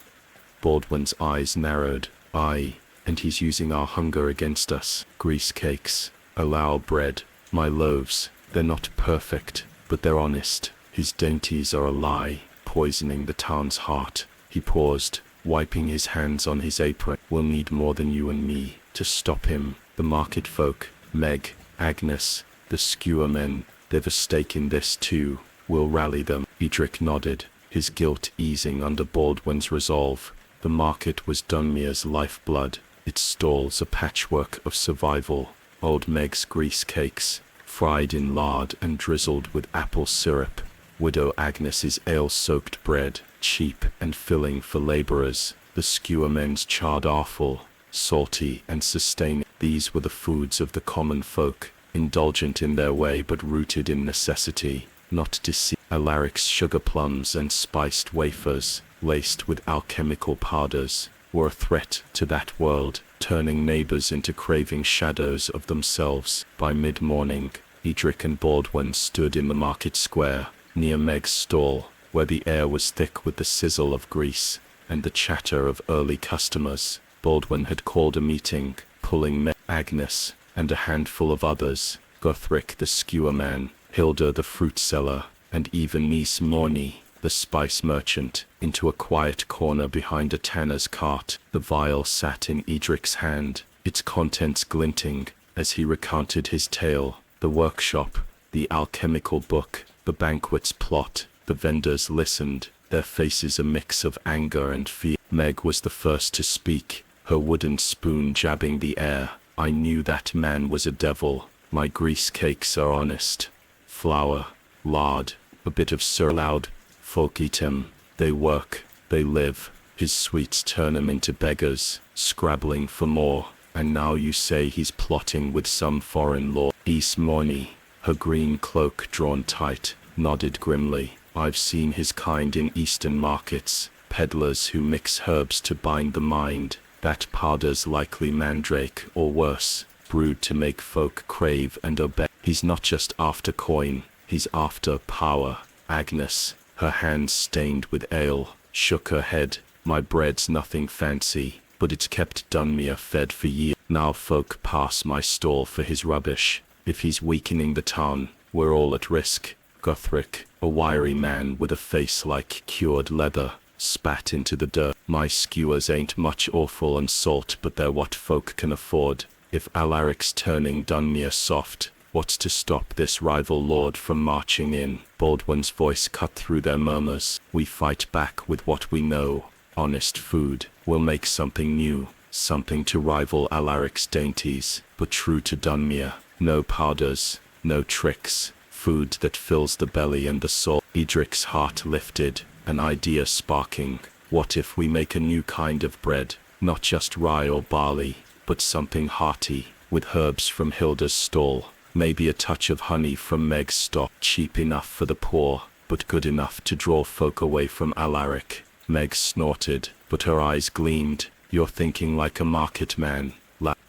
[SPEAKER 2] Baldwin's eyes narrowed. Aye, and he's using our hunger against us. Grease cakes, allow bread, my loaves, they're not perfect, but they're honest. His dainties are a lie, poisoning the town's heart. He paused, wiping his hands on his apron. We'll need more than you and me to stop him. The market folk, Meg, Agnes, the skewer men, they've a stake in this too. We'll rally them. Edric nodded, his guilt easing under Baldwin's resolve. The market was Dunmere's lifeblood, its stalls a patchwork of survival. Old Meg's grease cakes, fried in lard and drizzled with apple syrup. Widow Agnes's ale-soaked bread, cheap and filling for labourers. The skewer men's charred offal, salty and sustaining. These were the foods of the common folk, indulgent in their way but rooted in necessity, not deceit. Alaric's sugar plums and spiced wafers, laced with alchemical powders, were a threat to that world, turning neighbors into craving shadows of themselves. By mid-morning, Edric and Baldwin stood in the market square, near Meg's stall, where the air was thick with the sizzle of grease and the chatter of early customers. Baldwin had called a meeting, pulling Meg, Agnes, and a handful of others, Guthric the skewer man, Hilda the fruit seller, and even niece Morny, the spice merchant, into a quiet corner behind a tanner's cart. The vial sat in Edric's hand, its contents glinting, as he recounted his tale. The workshop, the alchemical book, the banquet's plot. The vendors listened, their faces a mix of anger and fear. Meg was the first to speak, her wooden spoon jabbing the air. I knew that man was a devil. My grease cakes are honest. Flour, lard, a bit of syrup. Loud folk eat 'em. They work, they live. His sweets turn 'em into beggars, scrabbling for more. And now you say he's plotting with some foreign lord. East Morny, her green cloak drawn tight, nodded grimly. I've seen his kind in eastern markets, peddlers who mix herbs to bind the mind. That powder's likely mandrake, or worse, brewed to make folk crave and obey. He's not just after coin, he's after power. Agnes, her hands stained with ale, shook her head. My bread's nothing fancy, but it's kept Dunmere fed for years. Now folk pass my stall for his rubbish. If he's weakening the town, we're all at risk. Guthric, a wiry man with a face like cured leather, spat into the dirt. My skewers ain't much offal and salt, but they're what folk can afford. If Alaric's turning Dunmere soft, what's to stop this rival lord from marching in? Baldwin's voice cut through their murmurs. We fight back with what we know. Honest food. We'll make something new, something to rival Alaric's dainties, but true to Dunmere. No powders, no tricks. Food that fills the belly and the soul. Edric's heart lifted, an idea sparking. What if we make a new kind of bread? Not just rye or barley, but something hearty, with herbs from Hilda's stall. Maybe a touch of honey from Meg's stock. Cheap enough for the poor, but good enough to draw folk away from Alaric. Meg snorted, but her eyes gleamed. You're thinking like a market man.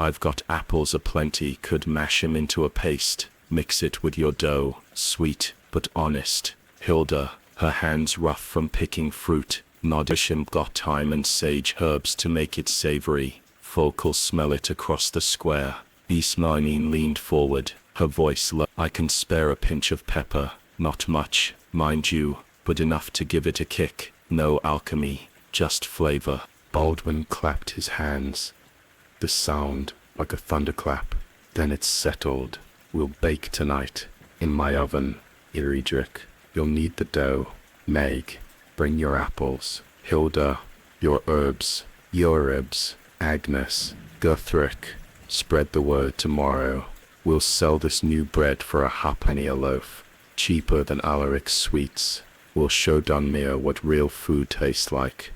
[SPEAKER 2] I've got apples aplenty, could mash 'em into a paste. Mix it with your dough, sweet, but honest. Hilda, her hands rough from picking fruit, nodded. Got thyme and sage herbs to make it savory. Folk'll smell it across the square. Ismarine leaned forward, her voice low. I can spare a pinch of pepper, not much, mind you, but enough to give it a kick. No alchemy, just flavor.
[SPEAKER 1] Baldwin clapped his hands. The sound like a thunderclap. Then it settled. We'll bake tonight, in my oven. Edric, you'll need the dough. Meg, bring your apples. Hilda, your herbs. Your ribs. Agnes, Guthric, spread the word tomorrow. We'll sell this new bread for a halfpenny a loaf. Cheaper than Alaric's sweets. We'll show Dunmere what real food tastes like.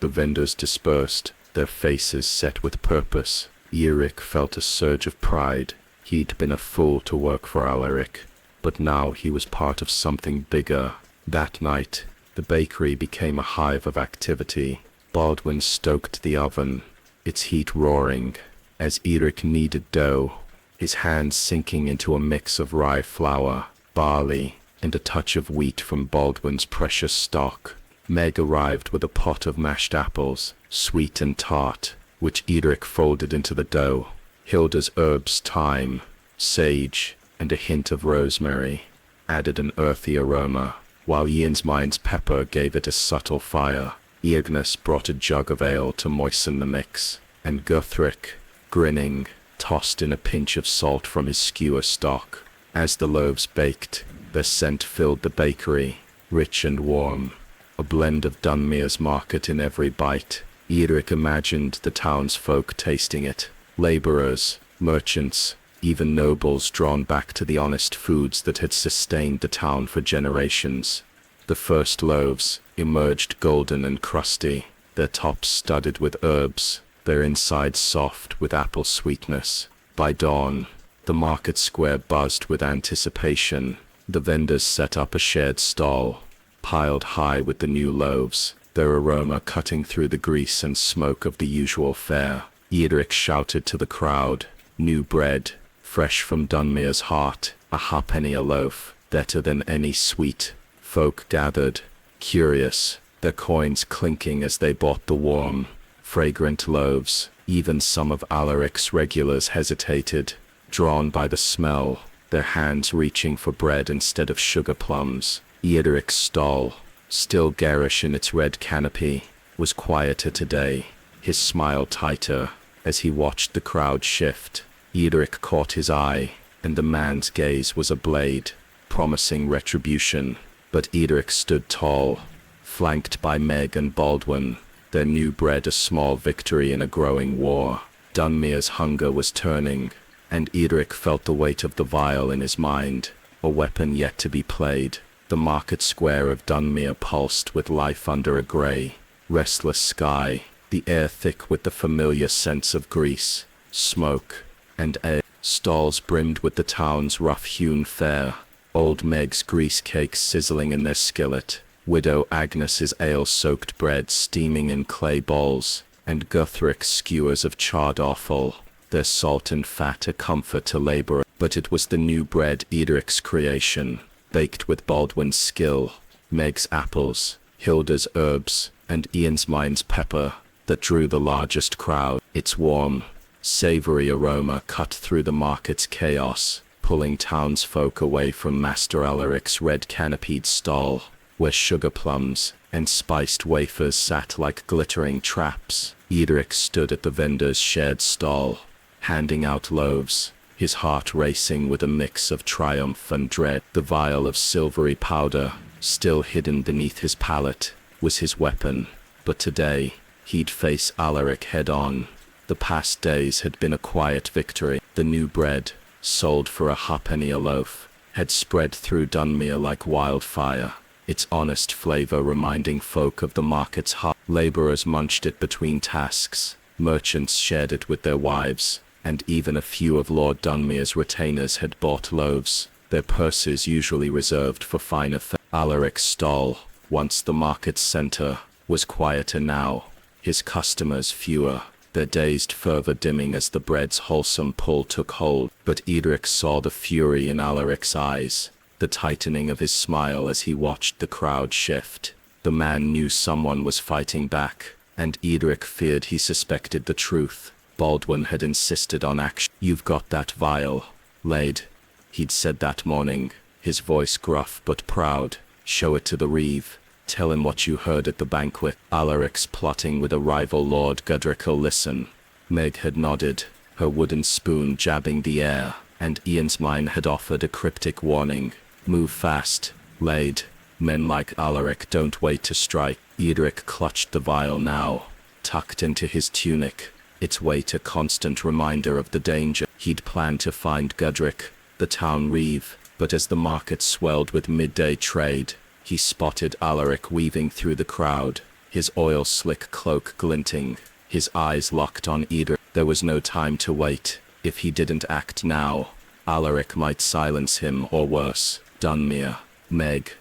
[SPEAKER 1] The vendors dispersed, their faces set with purpose. Eirik felt a surge of pride. He'd been a fool to work for Alaric, but now he was part of something bigger. That night, the bakery became a hive of activity. Baldwin stoked the oven, its heat roaring, as Eirik kneaded dough, his hands sinking into a mix of rye flour, barley, and a touch of wheat from Baldwin's precious stock. Meg arrived with a pot of mashed apples, sweet and tart, which Eirik folded into the dough. Hilda's herbs, thyme, sage, and a hint of rosemary added an earthy aroma, while Ian's pepper gave it a subtle fire. Ignis brought a jug of ale to moisten the mix, and Guthric, grinning, tossed in a pinch of salt from his skewer stock. As the loaves baked, their scent filled the bakery, rich and warm, a blend of Dunmere's market in every bite. Eirik imagined the townsfolk tasting it, labourers, merchants, even nobles drawn back to the honest foods that had sustained the town for generations. The first loaves emerged golden and crusty, their tops studded with herbs, their insides soft with apple sweetness. By dawn, the market square buzzed with anticipation. The vendors set up a shared stall, piled high with the new loaves, their aroma cutting through the grease and smoke of the usual fare. Eirik shouted to the crowd, "New bread, fresh from Dunmere's heart, a halfpenny a loaf, better than any sweet." Folk gathered, curious, their coins clinking as they bought the warm, fragrant loaves. Even some of Alaric's regulars hesitated, drawn by the smell, their hands reaching for bread instead of sugar plums. Eideric's stall, still garish in its red canopy, was quieter today, his smile tighter, as he watched the crowd shift. Eirik caught his eye, and the man's gaze was a blade, promising retribution. But Eirik stood tall, flanked by Meg and Baldwin, their new bread a small victory in a growing war. Dunmere's hunger was turning, and Eirik felt the weight of the vial in his mind, a weapon yet to be played. The market square of Dunmere pulsed with life under a grey, restless sky, the air thick with the familiar scents of grease, smoke, and ale. Stalls brimmed with the town's rough-hewn fare, old Meg's grease cakes sizzling in their skillet, Widow Agnes's ale-soaked bread steaming in clay bowls, and Guthric's skewers of charred offal, their salt and fat a comfort to labourer. But it was the new bread, Eideric's creation, baked with Baldwin's skill, Meg's apples, Hilda's herbs, and Ian's pepper, that drew the largest crowd. Its warm, savoury aroma cut through the market's chaos, pulling townsfolk away from Master Alaric's red-canopied stall, where sugar plums and spiced wafers sat like glittering traps. Eirik stood at the vendor's shared stall, handing out loaves, his heart racing with a mix of triumph and dread. The vial of silvery powder, still hidden beneath his palate, was his weapon, but today, he'd face Alaric head-on. The past days had been a quiet victory. The new bread, sold for a halfpenny a loaf, had spread through Dunmere like wildfire, its honest flavour reminding folk of the market's heart. Labourers munched it between tasks, merchants shared it with their wives, and even a few of Lord Dunmere's retainers had bought loaves, their purses usually reserved for finer fare. Alaric's stall, once the market's centre, was quieter now, his customers fewer, their dazed fervour dimming as the bread's wholesome pull took hold. But Eirik saw the fury in Alaric's eyes, the tightening of his smile as he watched the crowd shift. The man knew someone was fighting back, and Eirik feared he suspected the truth. Baldwin had insisted on action. "You've got that vial, Lade," he'd said that morning, his voice gruff but proud. "Show it to the Reeve. Tell him what you heard at the banquet." Alaric's plotting with a rival Lord Gudric'll listen. Meg had nodded, her wooden spoon jabbing the air, and Ian's had offered a cryptic warning. "Move fast, Lade. Men like Alaric don't wait to strike." Eirik clutched the vial now, tucked into his tunic, its weight a constant reminder of the danger. He'd planned to find Gudric, the town reeve, but as the market swelled with midday trade,
[SPEAKER 2] He spotted Alaric weaving through the crowd, his oil-slick cloak glinting, his eyes locked on Edric. There was no time to wait. If he didn't act now, Alaric might silence him or worse. Dunmere. Meg.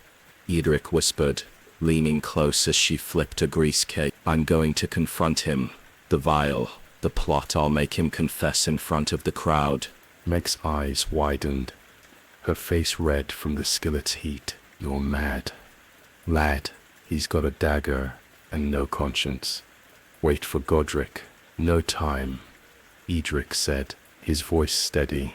[SPEAKER 2] Edric whispered, leaning close as she flipped a grease cake. I'm going to confront him. The vial. The plot. I'll make him confess in front of the crowd.
[SPEAKER 1] Meg's eyes widened, her face red from the skillet's heat. You're mad. Lad, he's got a dagger and no conscience. Wait for Godric. No time, Edric said, his voice steady,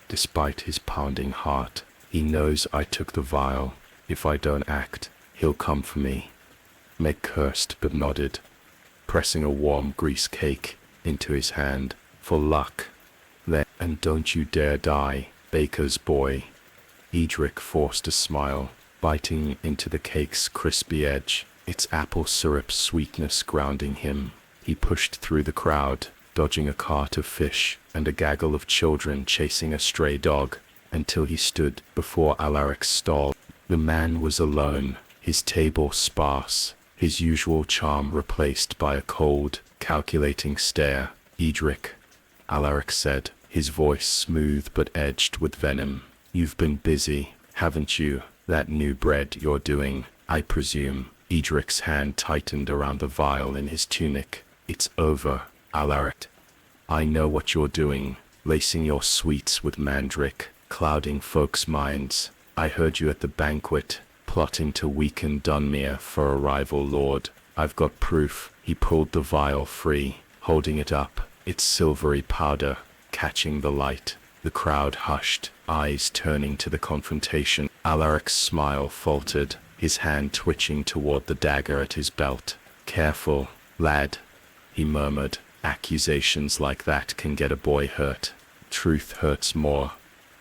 [SPEAKER 1] despite his pounding heart. He knows I took the vial. If I don't act, he'll come for me. Meg cursed but nodded, pressing a warm grease cake into his hand. For luck. Then, and don't you dare die, baker's boy. Edric forced a smile, biting into the cake's crispy edge, its apple syrup sweetness grounding him. He pushed through the crowd, dodging a cart of fish and a gaggle of children chasing a stray dog, until he stood before Alaric's stall. The man was alone, his table sparse, his usual charm replaced by a cold, calculating stare. Edric, Alaric said, his voice smooth but edged with venom. You've been busy, haven't you? That new bread you're doing, I presume. Edric's hand tightened around the vial in his tunic. It's over, Alaric. I know what you're doing, lacing your sweets with mandrake, clouding folks' minds. I heard you at the banquet, plotting to weaken Dunmere for a rival lord. I've got proof. He pulled the vial free, holding it up, its silvery powder catching the light. The crowd hushed, eyes turning to the confrontation. Alaric's smile faltered, his hand twitching toward the dagger at his belt. Careful, lad, he murmured. Accusations like that can get a boy hurt. Truth hurts more.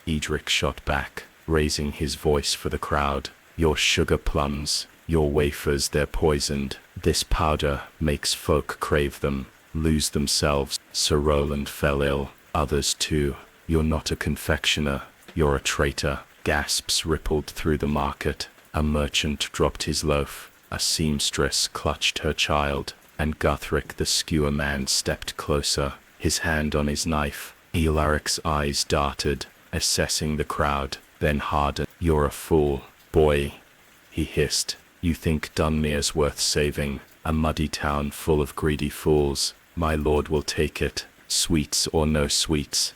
[SPEAKER 1] Edric shot back, raising his voice for the crowd. Your sugar plums, your wafers, they're poisoned. This powder makes folk crave them, lose themselves. Sir Roland fell ill, others too. You're not a confectioner, you're a traitor. Gasps rippled through the market. A merchant dropped his loaf, a seamstress clutched her child, and Guthric the skewer man stepped closer, his hand on his knife. Alaric's eyes darted, assessing the crowd, then hardened. You're a fool, boy, he hissed. You think Dunmere's worth saving, a muddy town full of greedy fools. My lord will take it, sweets or no sweets.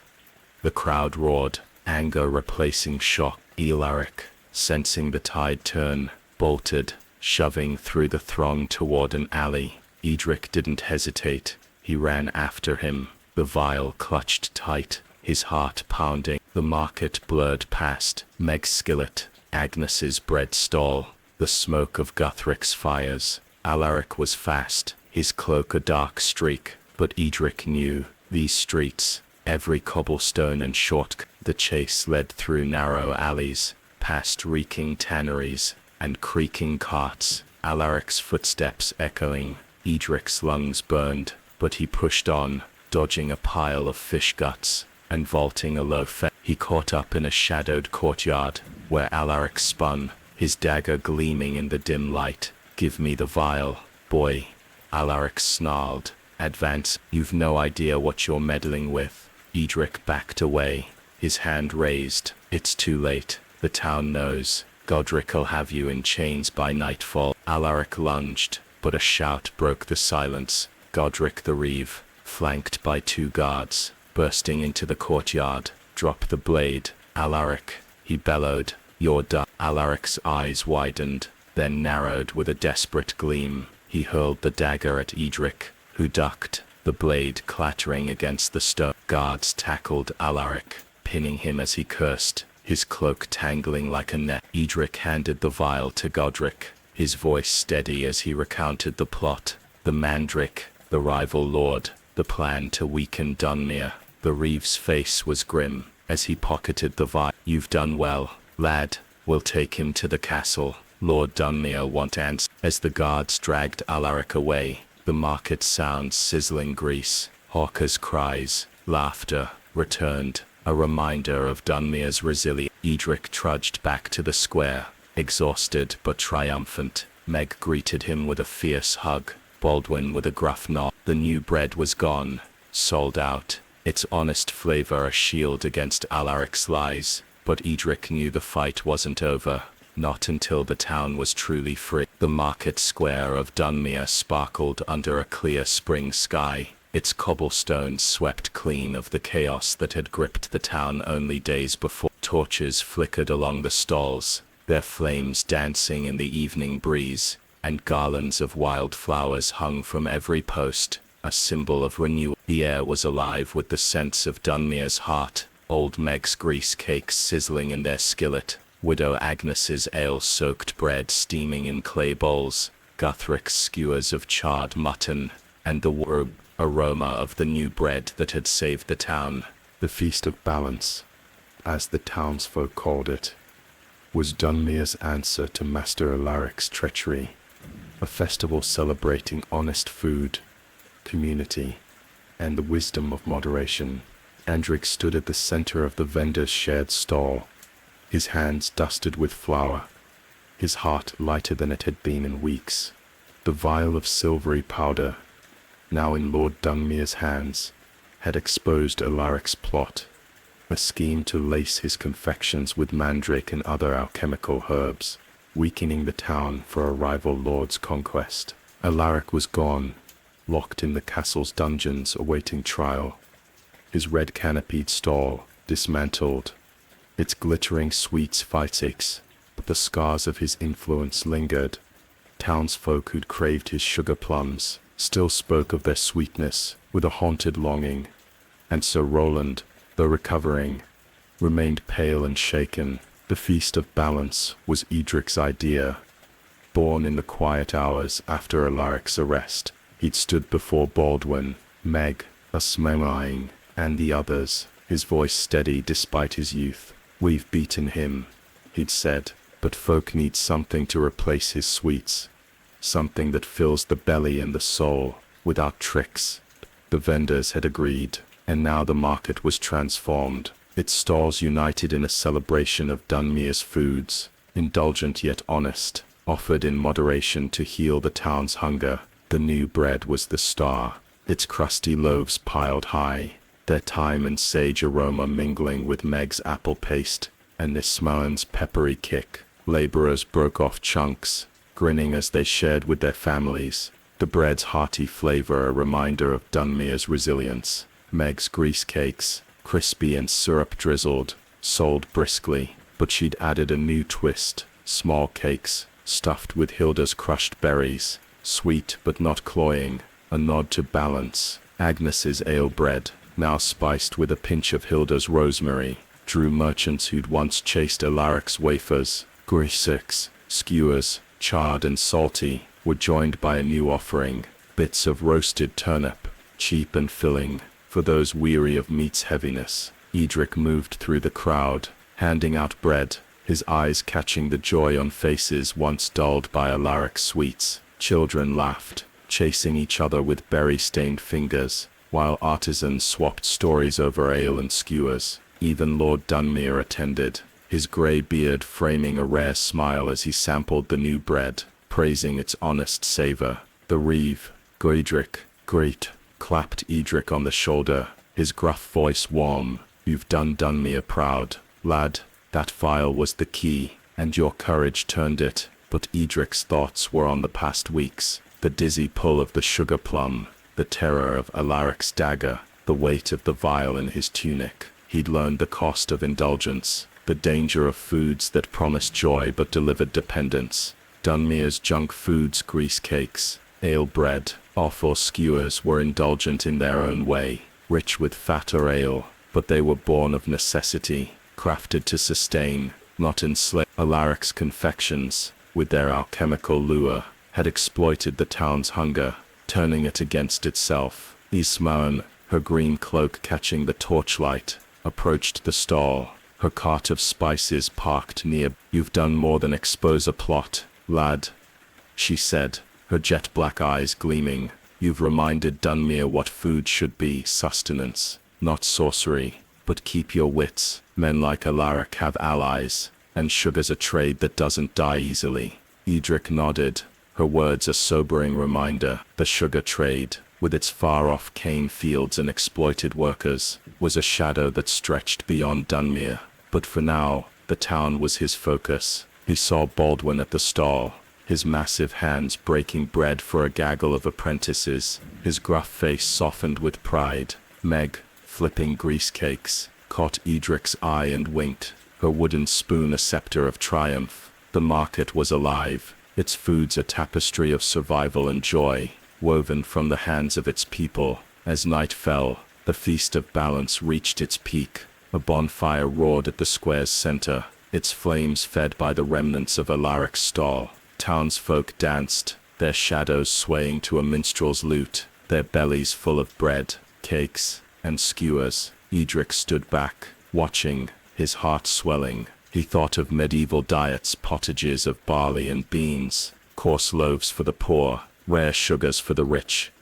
[SPEAKER 1] The crowd roared, anger replacing shock. Alaric, sensing the tide turn, bolted, shoving through the throng toward an alley. Edric didn't hesitate. He ran after him, the vial clutched tight, his heart pounding. The market blurred past, Meg's skillet, Agnes's bread stall, the smoke of Guthric's fires. Alaric was fast, his cloak a dark streak, but Edric knew, these streets, every cobblestone and shortcut. The chase led through narrow alleys, past reeking tanneries, and creaking carts, Alaric's footsteps echoing. Edric's lungs burned, but he pushed on, dodging a pile of fish guts, and vaulting a low fence. He caught up in a shadowed courtyard, where Alaric spun, his dagger gleaming in the dim light. Give me the vial, boy, Alaric snarled. Advance, you've no idea what you're meddling with. Edric backed away, his hand raised. It's too late, the town knows. Godric'll have you in chains by nightfall. Alaric lunged, but a shout broke the silence. Godric the Reeve, flanked by two guards, bursting into the courtyard. Drop the blade, Alaric, he bellowed. You're done. Alaric's eyes widened, then narrowed with a desperate gleam. He hurled the dagger at Edric, who ducked, the blade clattering against the stone. Guards tackled Alaric, pinning him as he cursed, his cloak tangling like a net. Edric handed the vial to Godric, his voice steady as he recounted the plot. The mandrake, the rival lord, the plan to weaken Dunmere. The Reeve's face was grim as he pocketed the vial. You've done well, lad. We'll take him to the castle. Lord Dunmere want answers. As the guards dragged Alaric away, the market sounds sizzling grease, hawkers' cries, laughter, returned, a reminder of Dunmere's resilience. Edric trudged back to the square,
[SPEAKER 2] Exhausted but triumphant, Meg greeted him with a fierce hug, Baldwin with a gruff nod. The new bread was gone, sold out, its honest flavor a shield against Alaric's lies. But Edric knew the fight wasn't over, not until the town was truly free. The market square of Dunmere sparkled under a clear spring sky, its cobblestones swept clean of the chaos that had gripped the town only days before. Torches flickered along the stalls, their flames dancing in the evening breeze, and garlands of wildflowers hung from every post, a symbol of renewal. The air was alive with the sense of Dunmere's heart, old Meg's grease cakes sizzling in their skillet, Widow Agnes's ale-soaked bread steaming in clay bowls, Guthric's skewers of charred mutton, and the warm aroma of the new bread that had saved the town.
[SPEAKER 1] The Feast of Balance, as the townsfolk called it, was Dunmere's answer to Master Alaric's treachery, a festival celebrating honest food, community, and the wisdom of moderation. Andric stood at the center of the vendor's shared stall, his hands dusted with flour, his heart lighter than it had been in weeks. The vial of silvery powder, now in Lord Dunmere's hands, had exposed Alaric's plot, a scheme to lace his confections with mandrake and other alchemical herbs, weakening the town for a rival lord's conquest. Alaric was gone, locked in the castle's dungeons awaiting trial, his red canopied stall dismantled, its glittering sweets physics, but the scars of his influence lingered. Townsfolk who'd craved his sugar plums still spoke of their sweetness with a haunted longing, and Sir Roland, though recovering, remained pale and shaken. The Feast of Balance was Edric's idea. Born in the quiet hours after Alaric's arrest, he'd stood before Baldwin, Meg, Asmemaing, and the others, his voice steady despite his youth. "We've beaten him," he'd said, "but folk need something to replace his sweets, something that fills the belly and the soul, without tricks." The vendors had agreed, and now the market was transformed, its stalls united in a celebration of Dunmere's foods, indulgent yet honest, offered in moderation to heal the town's hunger. The new bread was the star, its crusty loaves piled high, their thyme and sage aroma mingling with Meg's apple paste and Nismaan's peppery kick. Laborers broke off chunks, grinning as they shared with their families, the bread's hearty flavor a reminder of Dunmere's resilience. Meg's grease cakes, crispy and syrup-drizzled, sold briskly, but she'd added a new twist, small cakes, stuffed with Hilda's crushed berries, sweet but not cloying, a nod to balance. Agnes's ale bread, now spiced with a pinch of Hilda's rosemary, drew merchants who'd once chased Alaric's wafers. Grisix, skewers, charred and salty, were joined by a new offering, bits of roasted turnip, cheap and filling, for those weary of meat's heaviness. Edric moved through the crowd, handing out bread, his eyes catching the joy on faces once dulled by Alaric's sweets. Children laughed, chasing each other with berry-stained fingers, while artisans swapped stories over ale and skewers. Even Lord Dunmere attended, his grey beard framing a rare smile as he sampled the new bread, praising its honest savour. The reeve, Goedric, great, clapped Edric on the shoulder, his gruff voice warm. "You've done Dunmere proud, lad. That vial was the key, and your courage turned it." But Edric's thoughts were on the past weeks, the dizzy pull of the sugar plum, the terror of Alaric's dagger, the weight of the vial in his tunic. He'd learned the cost of indulgence, the danger of foods that promised joy but delivered dependence. Dunmere's junk foods, grease cakes, ale bread, offal skewers were indulgent in their own way, rich with fat or ale, but they were born of necessity, crafted to sustain, not enslave. Alaric's confections, with their alchemical lure, had exploited the town's hunger, turning it against itself. Ismaen, her green cloak catching the torchlight, approached the stall, her cart of spices parked near. "You've done more than expose a plot, lad," she said, her jet-black eyes gleaming. "You've reminded Dunmere what food should be, sustenance, not sorcery. But keep your wits. Men like Alaric have allies,
[SPEAKER 2] And sugar's a trade that doesn't die easily. Edric nodded. Her words a sobering reminder. The sugar trade, with its far-off cane fields and exploited workers, was a shadow that stretched beyond Dunmere. But for now, the town was his focus. He saw Baldwin at the stall, his massive hands breaking bread for a gaggle of apprentices, his gruff face softened with pride. Meg, flipping grease cakes, caught Edric's eye and winked, her wooden spoon a scepter of triumph. The market was alive, its foods a tapestry of survival and joy, woven from the hands of its people. As night fell, the Feast of Balance reached its peak. A bonfire roared at the square's center, its flames fed by the remnants of Alaric's stall. Townsfolk danced, their shadows swaying to a minstrel's lute, their bellies full of bread, cakes, and skewers. Edric stood back, watching, his heart swelling. He thought of medieval diets, pottages of barley and beans, coarse loaves for the poor, rare sugars for the rich,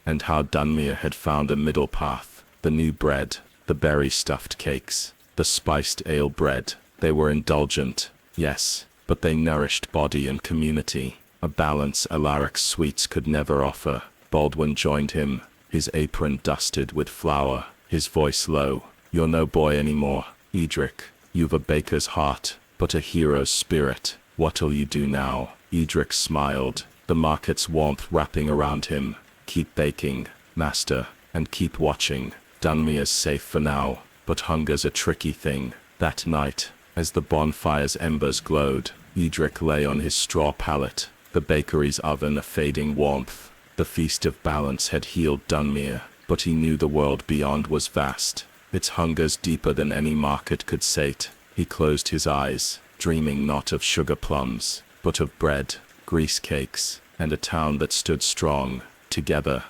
[SPEAKER 2] and how Dunmere had found a middle path. The new bread, the berry-stuffed cakes, the spiced ale bread. They were indulgent, yes, but they nourished body and community, a balance Alaric's sweets could never offer. Baldwin joined him, his apron dusted with flour, his voice low. "You're no boy anymore, Edric. You've a baker's heart, but a hero's spirit. What'll you do now?" Edric smiled, the market's warmth wrapping around him. "Keep baking, master, and keep watching. Dunmere's safe for now, but hunger's a tricky thing." That night, as the bonfire's embers glowed, Edric lay on his straw pallet, the bakery's oven a fading warmth. The Feast of Balance had healed Dunmere, but he knew the world beyond was vast, its hungers deeper than any market could sate. He closed his eyes, dreaming not of sugar plums, but of bread, grease cakes, and a town that stood strong, together,